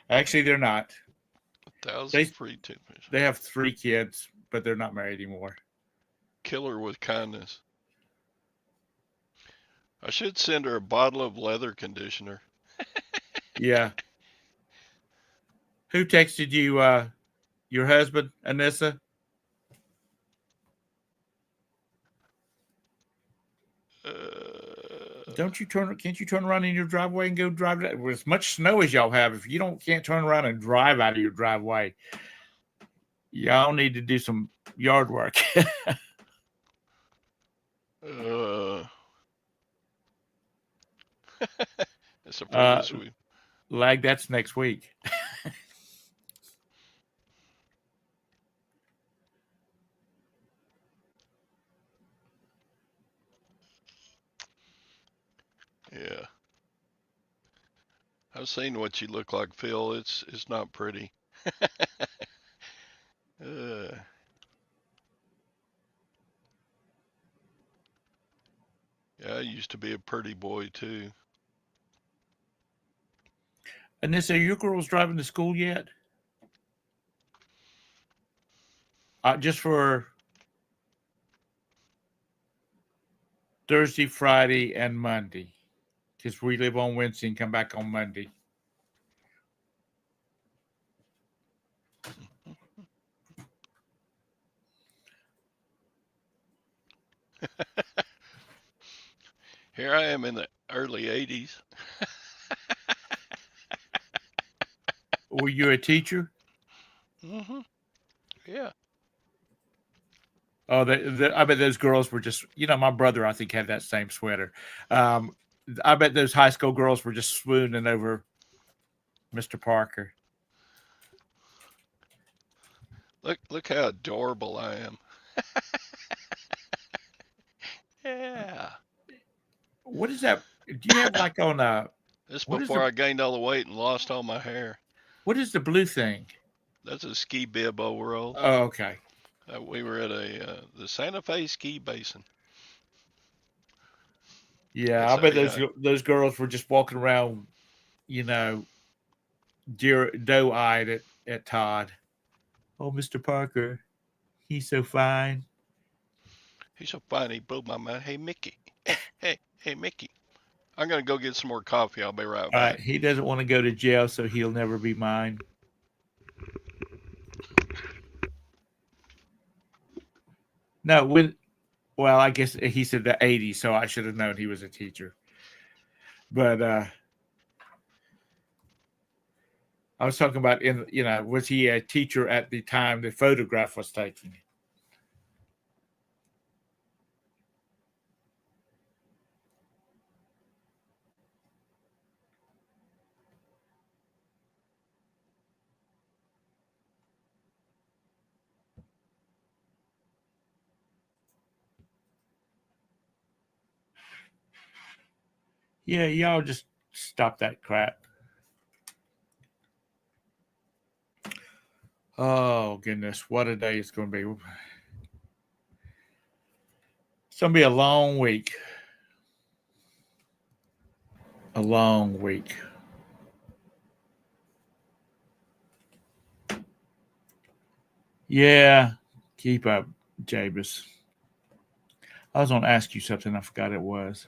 Speaker 2: Actually, they're not.
Speaker 1: 1,000
Speaker 2: They
Speaker 1: free toothpaste.
Speaker 2: they have 3 kids, but they're not married anymore.
Speaker 1: Kill her with kindness. I should send her a bottle of leather conditioner.
Speaker 2: Yeah. Who texted you? Your husband, Anissa?
Speaker 1: Uh,
Speaker 2: Don't you turn? Can't you turn around in your driveway and go drive that? With as much snow as y'all have, if you can't turn around and drive out of your driveway, y'all need to do some yard work.
Speaker 1: uh, it's a
Speaker 2: uh,
Speaker 1: previous week.
Speaker 2: Lag, that's next week.
Speaker 1: Yeah. I've seen what you look like, Phil. It's not pretty. uh, yeah, I used to be a pretty boy too.
Speaker 2: Anissa, are your girls driving to school yet? Just for Thursday, Friday, and Monday, because we live on Wednesday and come back on Monday.
Speaker 1: Here I am in the early 80s.
Speaker 2: Were you a teacher?
Speaker 1: Hmm. Yeah.
Speaker 2: Oh, I bet those girls were just, my brother, I think, had that same sweater. Um, I bet those high school girls were just swooning over Mr. Parker.
Speaker 1: Look how adorable I am. Yeah.
Speaker 2: What is that? Do you have like on
Speaker 1: This
Speaker 2: what is
Speaker 1: before I gained all the weight and lost all my hair.
Speaker 2: what is the blue thing?
Speaker 1: That's a ski bib overalls.
Speaker 2: Oh, okay.
Speaker 1: We were at the Santa Fe ski basin.
Speaker 2: Yeah, I
Speaker 1: That's
Speaker 2: bet
Speaker 1: how I
Speaker 2: those girls were just walking around, you know, doe-eyed at Todd. Oh, Mr. Parker, he's so fine.
Speaker 1: he's so fine he blew my mind. Hey Mickey. Hey Mickey. I'm gonna go get some more coffee. I'll be right
Speaker 2: All right,
Speaker 1: back.
Speaker 2: he doesn't want to go to jail, so he'll never be mine. No, well, I guess he said the '80s, so I should have known he was a teacher. But I was talking about was he a teacher at the time the photograph was taken? Yeah, y'all just stop that crap. Oh, goodness. What a day it's going to be. It's going to be a long week. A long week. Yeah. Keep up, Jabus. I was going to ask you something. I forgot it was.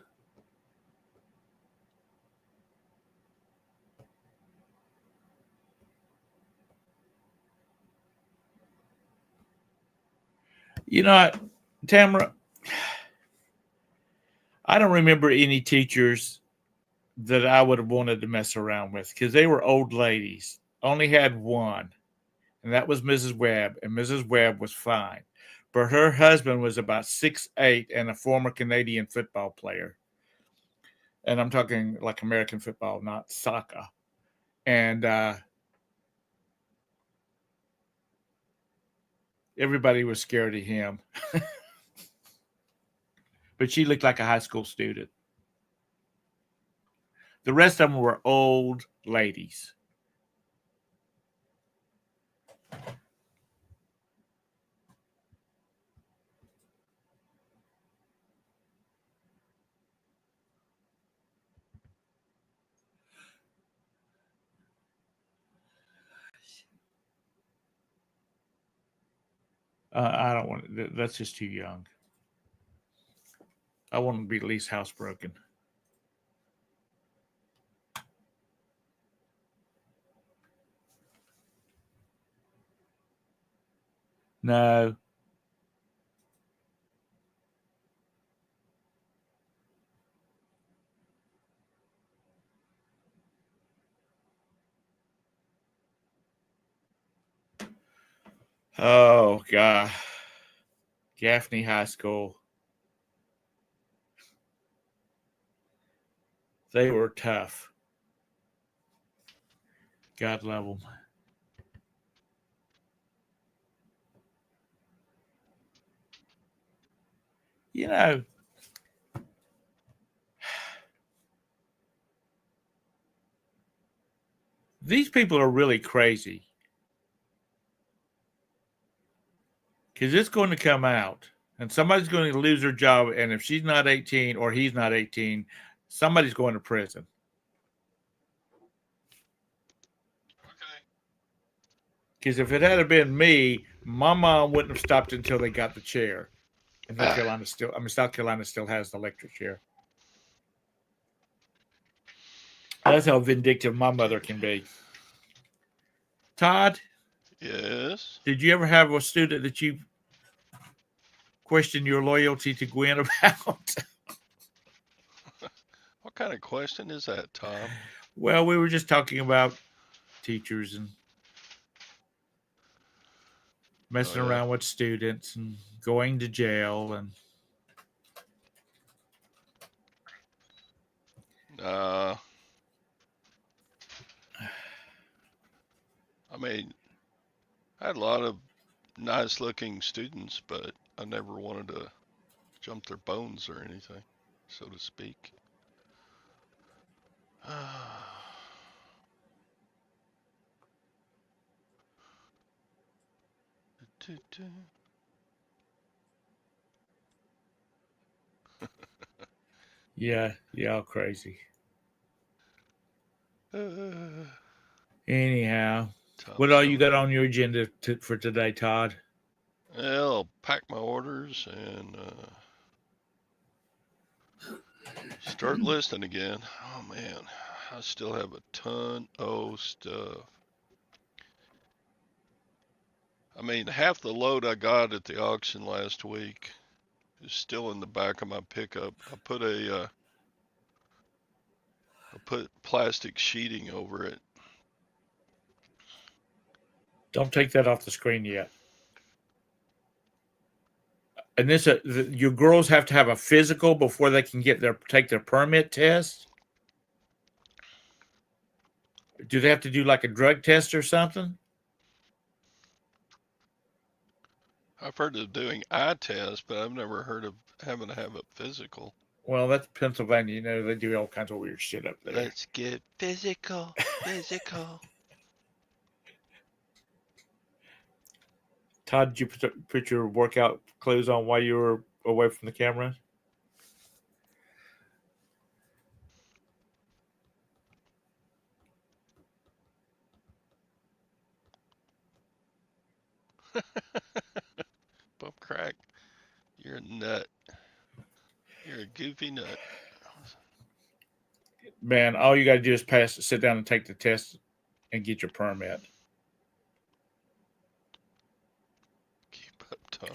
Speaker 2: You know what, Tamara? I don't remember any teachers that I would have wanted to mess around with because they were old ladies. Only had one, and that was Mrs. Webb, and Mrs. Webb was fine. But her husband was about 6'8" and a former Canadian football player. And I'm talking like American football, not soccer. And everybody was scared of him. But she looked like a high school student. The rest of them were old ladies. I don't want. That's just too young. I want to be at least housebroken. No. Oh God. Gaffney High School. They were tough. God love them. You know, these people are really crazy because it's going to come out and somebody's going to lose their job. And if she's not 18 or he's not 18, somebody's going to prison.
Speaker 1: Okay.
Speaker 2: Because if it had been me, my mom wouldn't have stopped until they got the chair. And North Carolina still, South Carolina still has the electric chair. That's how vindictive my mother can be. Todd?
Speaker 1: Yes.
Speaker 2: Did you ever have a student that you questioned your loyalty to Gwen about?
Speaker 1: What kind of question is that, Tom?
Speaker 2: Well, we were just talking about teachers and
Speaker 1: Oh
Speaker 2: messing
Speaker 1: yeah.
Speaker 2: around with students and going to jail and
Speaker 1: Uh, I mean, I had a lot of nice looking students, but I never wanted to jump their bones or anything, so to speak.
Speaker 2: yeah, y'all crazy. Anyhow, what
Speaker 1: Tom's
Speaker 2: all you
Speaker 1: going.
Speaker 2: got on your agenda for today, Todd?
Speaker 1: I'll pack my orders and start listing again. Oh man, I still have a ton of stuff. I mean, half the load I got at the auction last week is still in the back of my pickup. I put plastic sheeting over it.
Speaker 2: Don't take that off the screen yet. And this, your girls have to have a physical before they can take their permit test. Do they have to do like a drug test or something?
Speaker 1: I've heard of doing eye tests, but I've never heard of having to have a physical.
Speaker 2: Well, that's Pennsylvania. You know, they do all kinds of weird shit up there.
Speaker 1: Let's get physical, physical.
Speaker 2: Todd, did you put your workout clothes on while you were away from the camera?
Speaker 1: Bump crack. You're a nut. You're a goofy nut.
Speaker 2: Man, all you got to do is sit down and take the test and get your permit.
Speaker 1: Keep up, Tom.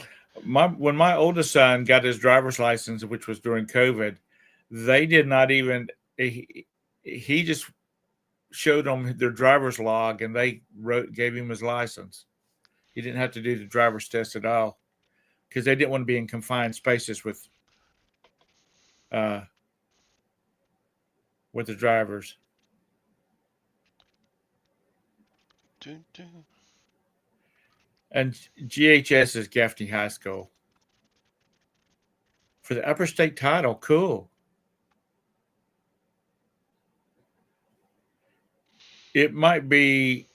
Speaker 2: When my oldest son got his driver's license, which was during COVID, they did not even. He just showed them their driver's log, and they gave him his license. He didn't have to do the driver's test at all because they didn't want to be in confined spaces with the drivers.
Speaker 1: Dun, dun.
Speaker 2: And GHS is Gaffney High School. For the upper state title, cool. It might be.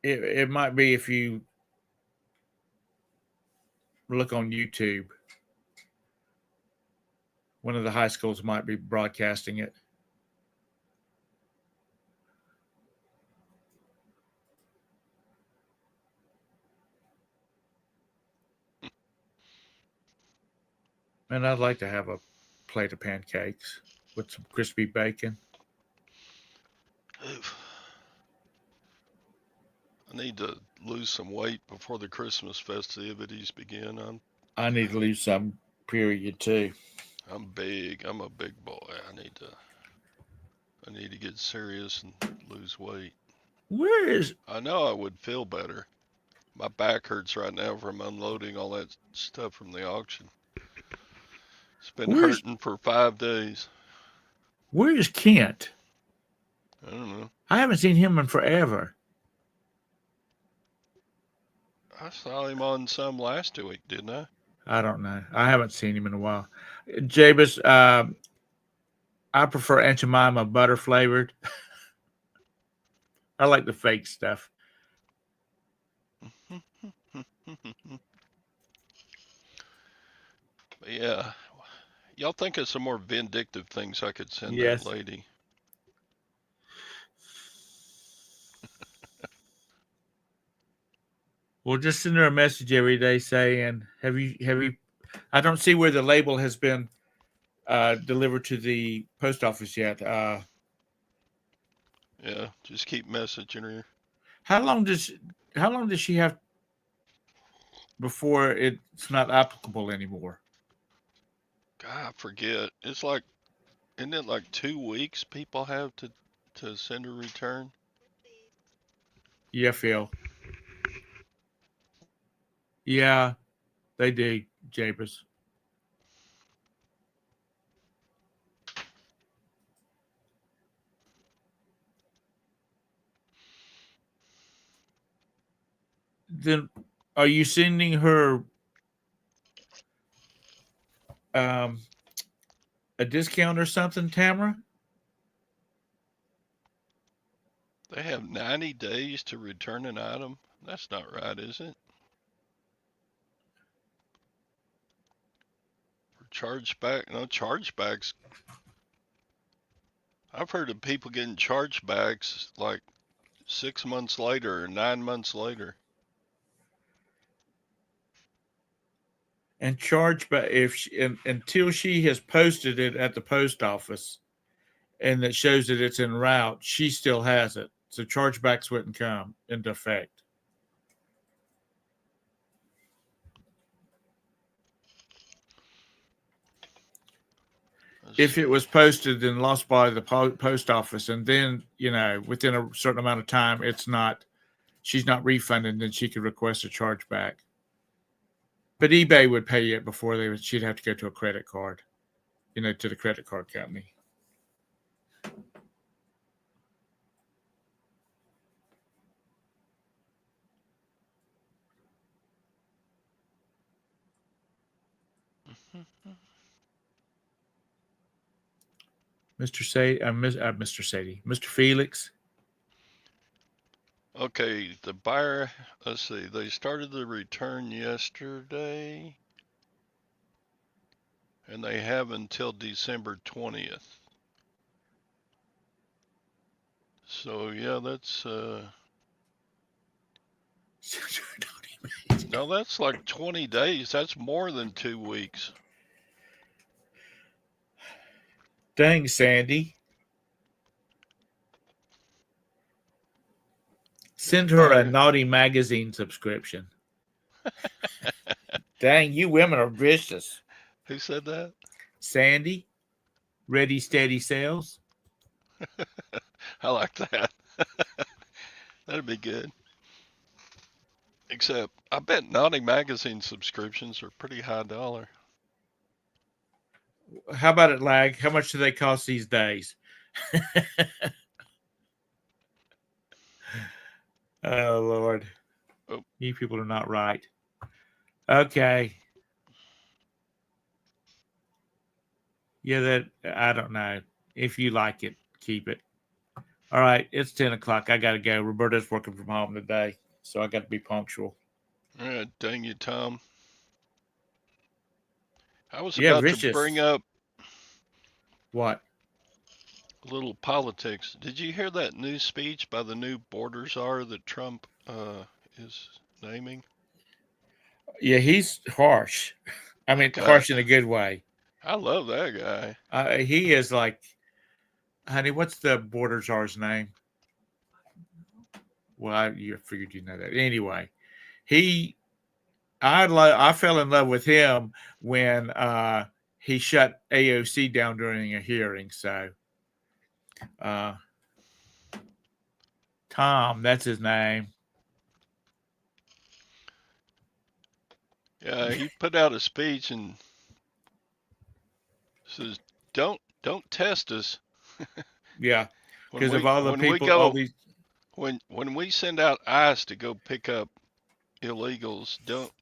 Speaker 2: It might be if you look on YouTube. One of the high schools might be broadcasting it. And I'd like to have a plate of pancakes with some crispy bacon.
Speaker 1: Oof. I need to lose some weight before the Christmas festivities begin.
Speaker 2: I need to lose some, period, too.
Speaker 1: I'm big. I'm a big boy. I need to get serious and lose weight.
Speaker 2: Where is
Speaker 1: I know I would feel better. My back hurts right now from unloading all that stuff from the auction. It's been hurting for 5 days.
Speaker 2: Where is Kent?
Speaker 1: I don't know.
Speaker 2: I haven't seen him in forever.
Speaker 1: I saw him on some last week, didn't I?
Speaker 2: I don't know. I haven't seen him in a while. Jabez, I prefer Aunt Jemima butter flavored. I like the fake stuff.
Speaker 1: Yeah. Y'all think of some more vindictive things I could send
Speaker 2: Yes.
Speaker 1: that lady?
Speaker 2: Well, just send her a message every day saying, have you, I don't see where the label has been delivered to the post office yet.
Speaker 1: Yeah, just keep messaging her.
Speaker 2: How long does she have before it's not applicable anymore?
Speaker 1: God, I forget. It's like, isn't it like 2 weeks people have to send a return?
Speaker 2: Yeah, Phil. Yeah, they do, Jabez. Then are you sending her a discount or something, Tamara?
Speaker 1: They have 90 days to return an item. That's not right, is it? Or chargeback? No, chargebacks. I've heard of people getting chargebacks like 6 months later or 9 months later.
Speaker 2: And charge back until she has posted it at the post office and that shows that it's en route, she still has it. So chargebacks wouldn't come into effect. If it was posted and lost by the post office, and then within a certain amount of time, she's not refunded, then she could request a chargeback. But eBay would pay it before she'd have to go to a credit card, to the credit card company. Mr. Sadie, Mr. Sadie, Mr. Felix.
Speaker 1: Okay, the buyer, let's see, they started the return yesterday and they have until December 20th. So yeah, that's no, that's like 20 days. That's more than 2 weeks.
Speaker 2: Dang, Sandy. Send her a naughty magazine subscription. Dang, you women are vicious.
Speaker 1: Who said that?
Speaker 2: Sandy, Ready Steady Sales.
Speaker 1: I like that. That'd be good. Except, I bet Naughty Magazine subscriptions are pretty high dollar.
Speaker 2: How about it, Lag? How much do they cost these days? Oh, Lord.
Speaker 1: Oh.
Speaker 2: You people are not right. Okay. Yeah, that I don't know. If you like it, keep it. All right, it's 10 o'clock. I got to go. Roberta's working from home today, so I got to be punctual.
Speaker 1: Yeah, dang you, Tom. I was
Speaker 2: Yeah,
Speaker 1: about to
Speaker 2: vicious.
Speaker 1: bring up
Speaker 2: What?
Speaker 1: a little politics. Did you hear that new speech by the new border czar that Trump is naming?
Speaker 2: Yeah, he's harsh. I mean, harsh in a good way.
Speaker 1: I love that guy.
Speaker 2: He is like, honey, what's the border czar's name? Well, you figured you know that. Anyway, I fell in love with him when he shut AOC down during a hearing. So, Tom, that's his name.
Speaker 1: Yeah, he put out a speech and says, "Don't test us."
Speaker 2: Yeah, because of all the people, all these.
Speaker 1: When we send out ICE to go pick up illegals,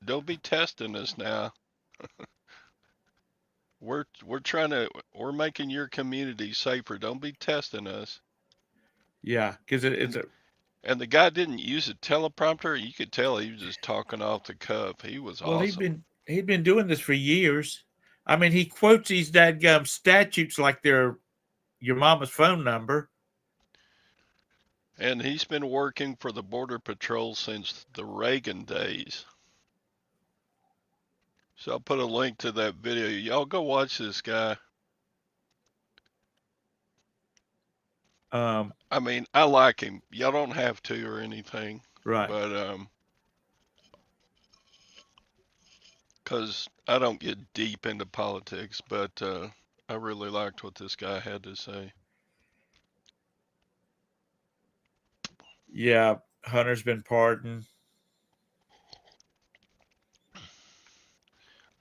Speaker 1: don't be testing us now. We're making your community safer. Don't be testing us.
Speaker 2: Yeah, because
Speaker 1: and the guy didn't use a teleprompter. You could tell he was just talking off the cuff. He was awesome.
Speaker 2: He'd been doing this for years. I mean, he quotes these dadgum statutes like they're your mama's phone number.
Speaker 1: And he's been working for the Border Patrol since the Reagan days. So I'll put a link to that video. Y'all go watch this guy. I mean, I like him. Y'all don't have to or anything.
Speaker 2: Right.
Speaker 1: But because I don't get deep into politics, but I really liked what this guy had to say.
Speaker 2: Yeah, Hunter's been pardoned.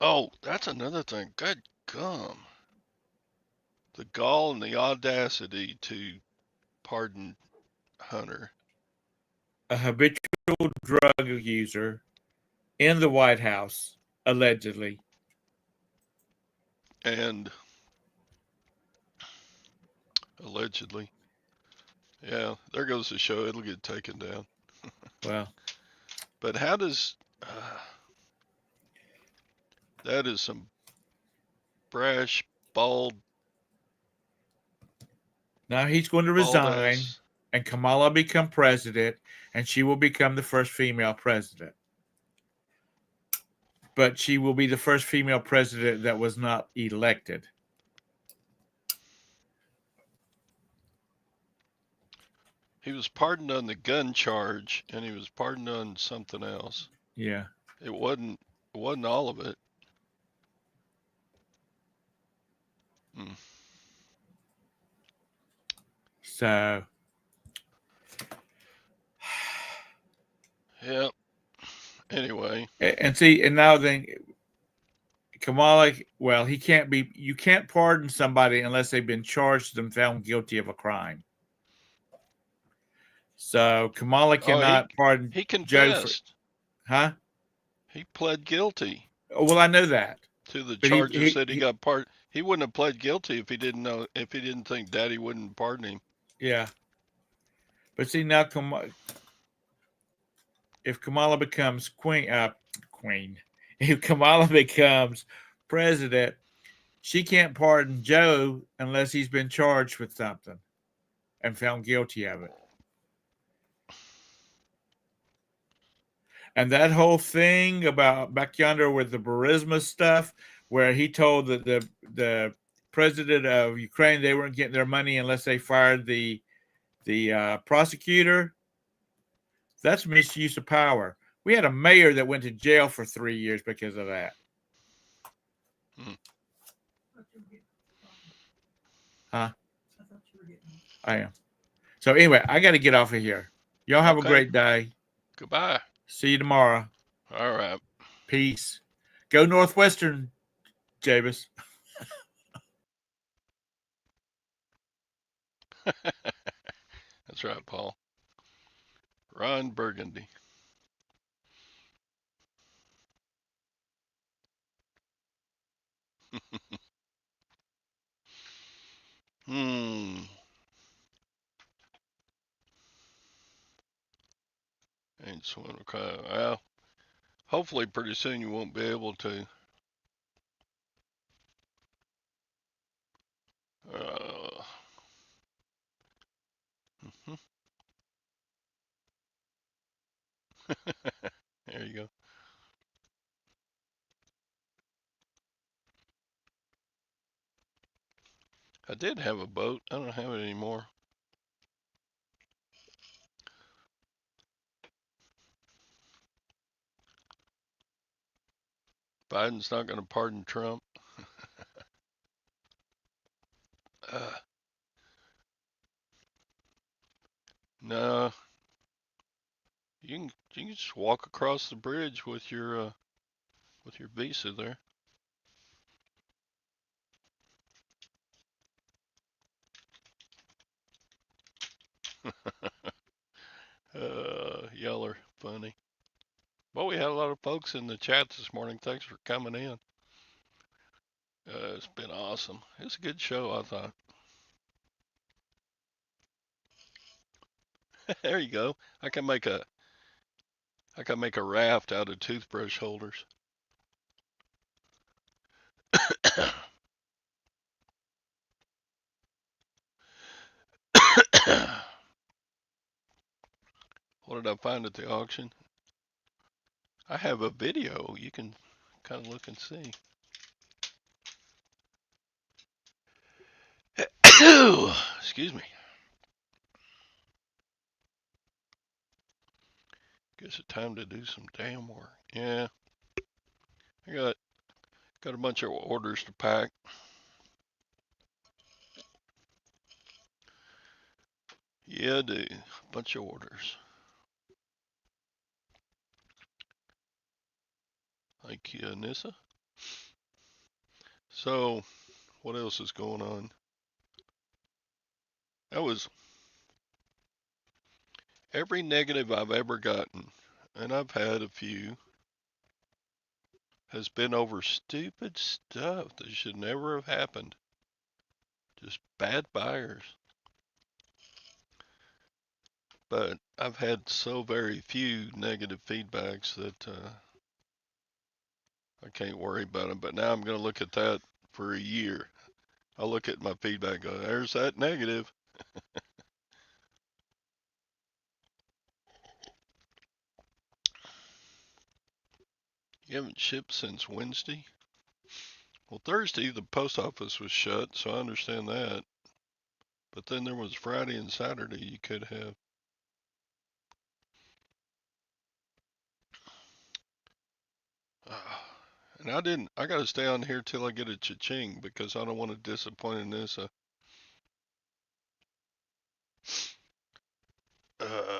Speaker 1: Oh, that's another thing. Good gum. The gall and the audacity to pardon Hunter.
Speaker 2: A habitual drug user in the White House, allegedly.
Speaker 1: And allegedly. Yeah, there goes the show. It'll get taken down.
Speaker 2: Well.
Speaker 1: But how does... that is some brash, bald...
Speaker 2: Now he's going to resign, and Kamala become president, and she will become the first female president. But she will be the first female president that was not elected.
Speaker 1: He was pardoned on the gun charge, and he was pardoned on something else.
Speaker 2: Yeah.
Speaker 1: It wasn't all of it.
Speaker 2: So.
Speaker 1: Yeah. Anyway.
Speaker 2: And see, and now then, Kamala, well, you can't pardon somebody unless they've been charged and found guilty of a crime. So Kamala cannot pardon.
Speaker 1: He confessed.
Speaker 2: Huh?
Speaker 1: He pled guilty.
Speaker 2: Oh, well, I know that.
Speaker 1: To the charges that he got He wouldn't have pled guilty if he didn't think Daddy wouldn't pardon him.
Speaker 2: Yeah. But see, now if Kamala becomes queen, if Kamala becomes president, she can't pardon Joe unless he's been charged with something and found guilty of it. And that whole thing about back yonder with the Burisma stuff, where he told the president of Ukraine they weren't getting their money unless they fired the prosecutor, that's misuse of power. We had a mayor that went to jail for 3 years because of that.
Speaker 1: Hmm.
Speaker 2: Huh? I am. So anyway, I got to get off of here. Y'all have a
Speaker 1: Okay.
Speaker 2: great day.
Speaker 1: Goodbye.
Speaker 2: See you tomorrow.
Speaker 1: All right.
Speaker 2: Peace. Go Northwestern, Jabez.
Speaker 1: That's right, Paul. Ron Burgundy. Hmm. Ain't swimming. Well, hopefully pretty soon you won't be able to. Uh, there you go. I did have a boat. I don't have it anymore. Biden's not going to pardon Trump. Uh, no, you can just walk across the bridge with your visa there. Y'all are funny. Well, we had a lot of folks in the chat this morning. Thanks for coming in. It's been awesome. It's a good show, I thought. There you go. I can make a I can make a raft out of toothbrush holders. What did I find at the auction? I have a video. You can kind of look and see. Excuse me. Guess it's time to do some damn work. Yeah, I got a bunch of orders to pack. Yeah, I do. A bunch of orders. Thank you, Nissa. So, what else is going on? That was every negative I've ever gotten, and I've had a few, has been over stupid stuff that should never have happened. Just bad buyers. But I've had so very few negative feedbacks that I can't worry about them. But now I'm going to look at that for a year. I'll look at my feedback, go, there's that negative. You haven't shipped since Wednesday? Well, Thursday the post office was shut, so I understand that. But then there was Friday and Saturday you could have. And I got to stay on here till I get a cha-ching because I don't want to disappoint Anissa. Uh,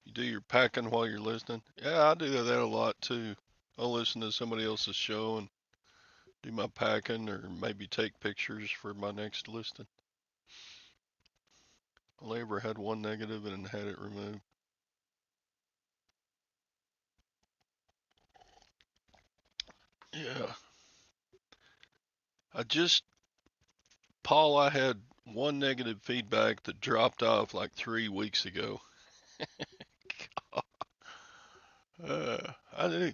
Speaker 1: you do your packing while you're listening? Yeah, I do that a lot too. I'll listen to somebody else's show and do my packing or maybe take pictures for my next listing. Only ever had one negative and had it removed. Yeah. Paul, I had one negative feedback that dropped off like 3 weeks ago. I do,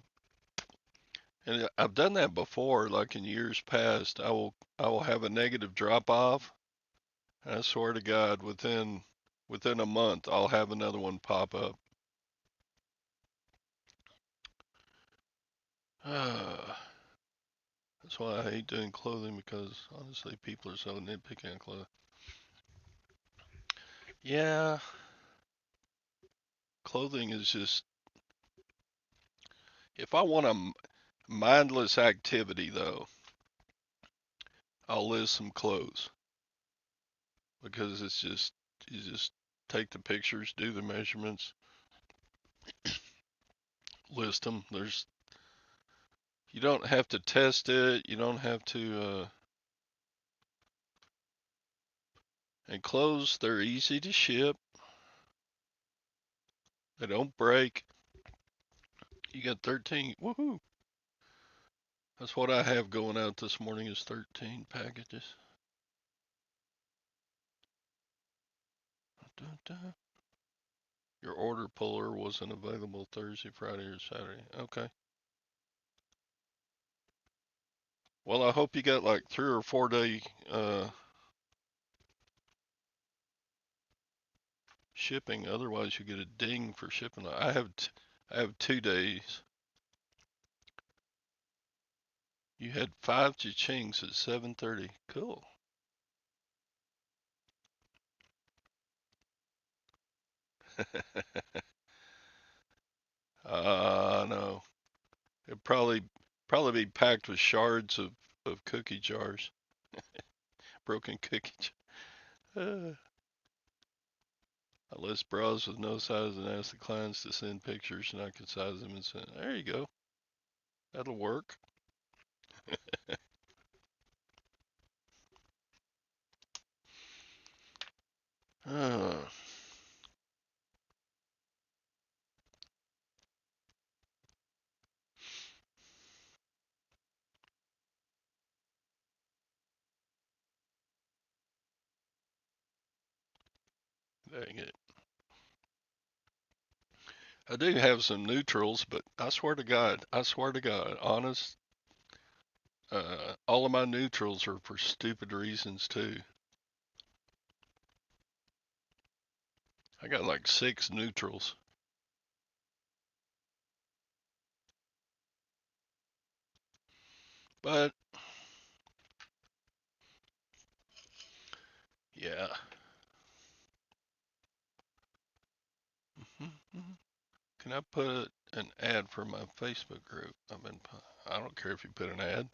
Speaker 1: and I've done that before, like in years past. I will have a negative drop off, and I swear to God, within a month, I'll have another one pop up. That's why I hate doing clothing because honestly, people are so nitpicky on clothing. Yeah, clothing is just, if I want a mindless activity though, I'll list some clothes because it's just, you just take the pictures, do the measurements, list them. You don't have to test it. You don't have to, and clothes, they're easy to ship. They don't break. You got 13. Woohoo. That's what I have going out this morning is 13 packages. Dun, dun. Your order puller wasn't available Thursday, Friday, or Saturday. Okay. Well, I hope you got like 3 or 4 day shipping. Otherwise, you get a ding for shipping. I have 2 days. You had 5 cha-chings at 7:30. Cool. No. It'd probably be packed with shards of cookie jars, broken cookie. I list bras with no size and ask the clients to send pictures, and I can size them and send. There you go. That'll work. Uh, Dang it. I do have some neutrals, but I swear to God, honest, all of my neutrals are for stupid reasons too. I got like 6 neutrals. But yeah. Can I put an ad for my Facebook group? I don't care if you put an ad.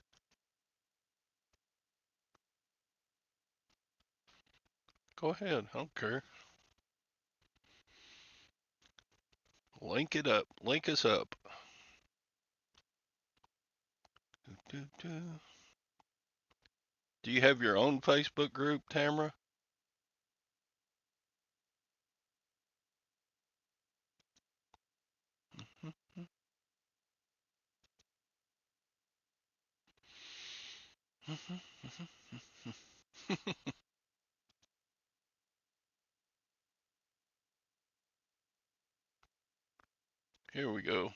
Speaker 1: Go ahead. I don't care. Link it up. Link us up. Do you have your own Facebook group, Tamara? Here we go.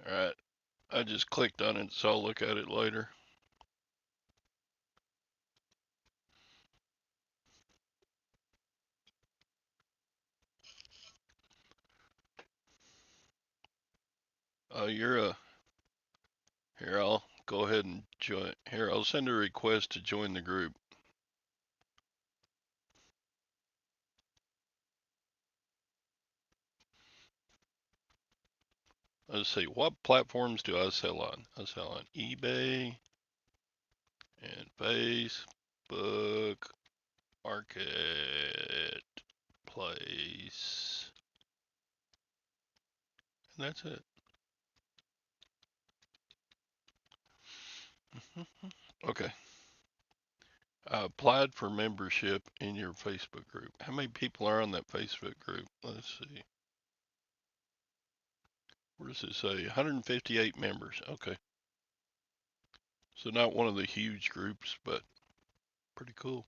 Speaker 1: All right. I just clicked on it, so I'll look at it later. You're a. Here, I'll go ahead and join. Here, I'll send a request to join the group. Let's see. What platforms do I sell on? I sell on eBay and Facebook Marketplace. And that's it. Okay. I applied for membership in your Facebook group. How many people are on that Facebook group? Let's see. What does it say? 158 members. Okay. So not one of the huge groups, but pretty cool.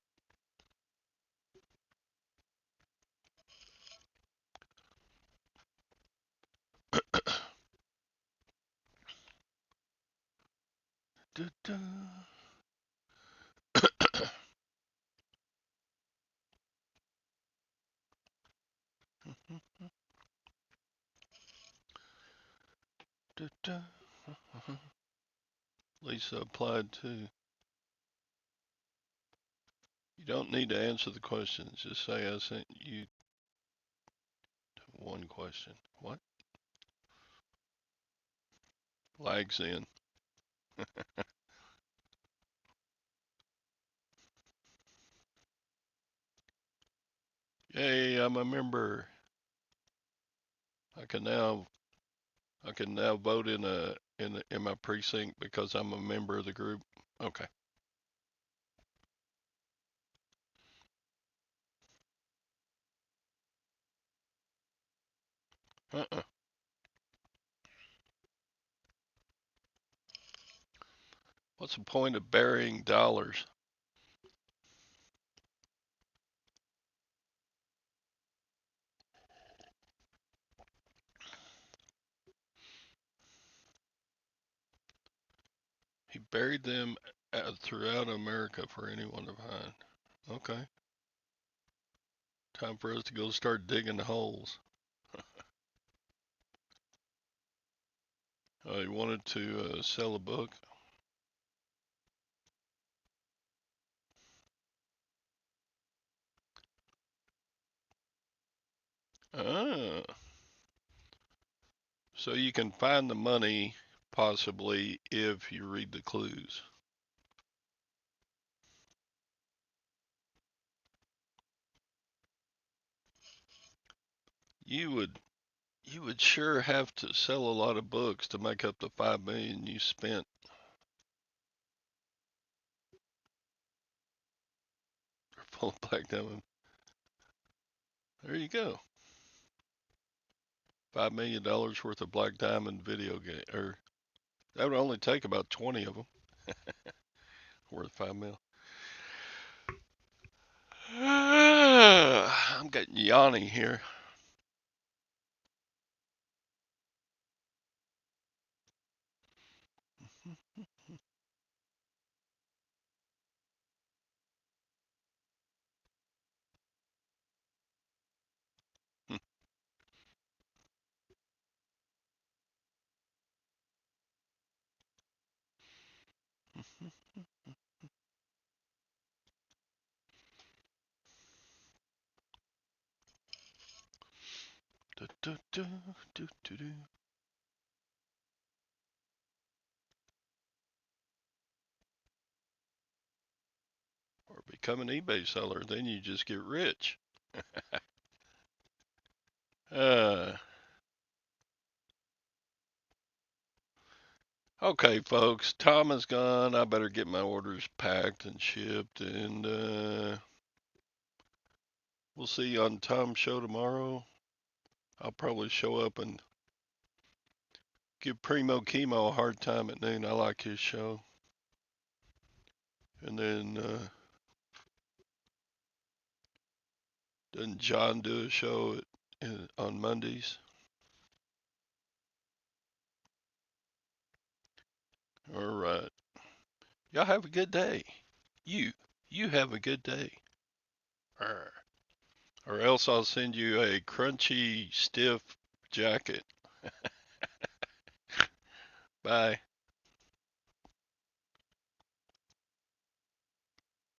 Speaker 1: Da-da. Da-da. Lisa applied too. You don't need to answer the questions. Just say I sent you one question. What? Lags in. Yay, I'm a member. I can now vote in my precinct because I'm a member of the group. Okay. Uh-uh. What's the point of burying dollars? He buried them throughout America for anyone to find. Okay. Time for us to go start digging holes. He wanted to sell a book. Ah. So you can find the money possibly if you read the clues. You would sure have to sell a lot of books to make up the 5 million you spent. Full of black diamond. There you go. $5 million worth of black diamond video game, or that would only take about 20 of them. Worth 5 mil. I'm getting yawny here. Do, do, do, do, do, do. Or become an eBay seller, then you just get rich. uh, okay, folks, Tom is gone. I better get my orders packed and shipped, and we'll see you on Tom's show tomorrow. I'll probably show up and give Primo Chemo a hard time at noon. I like his show. And then doesn't John do a show on Mondays? All right. Y'all have a good day. You have a good day. Or else I'll send you a crunchy, stiff jacket. Bye.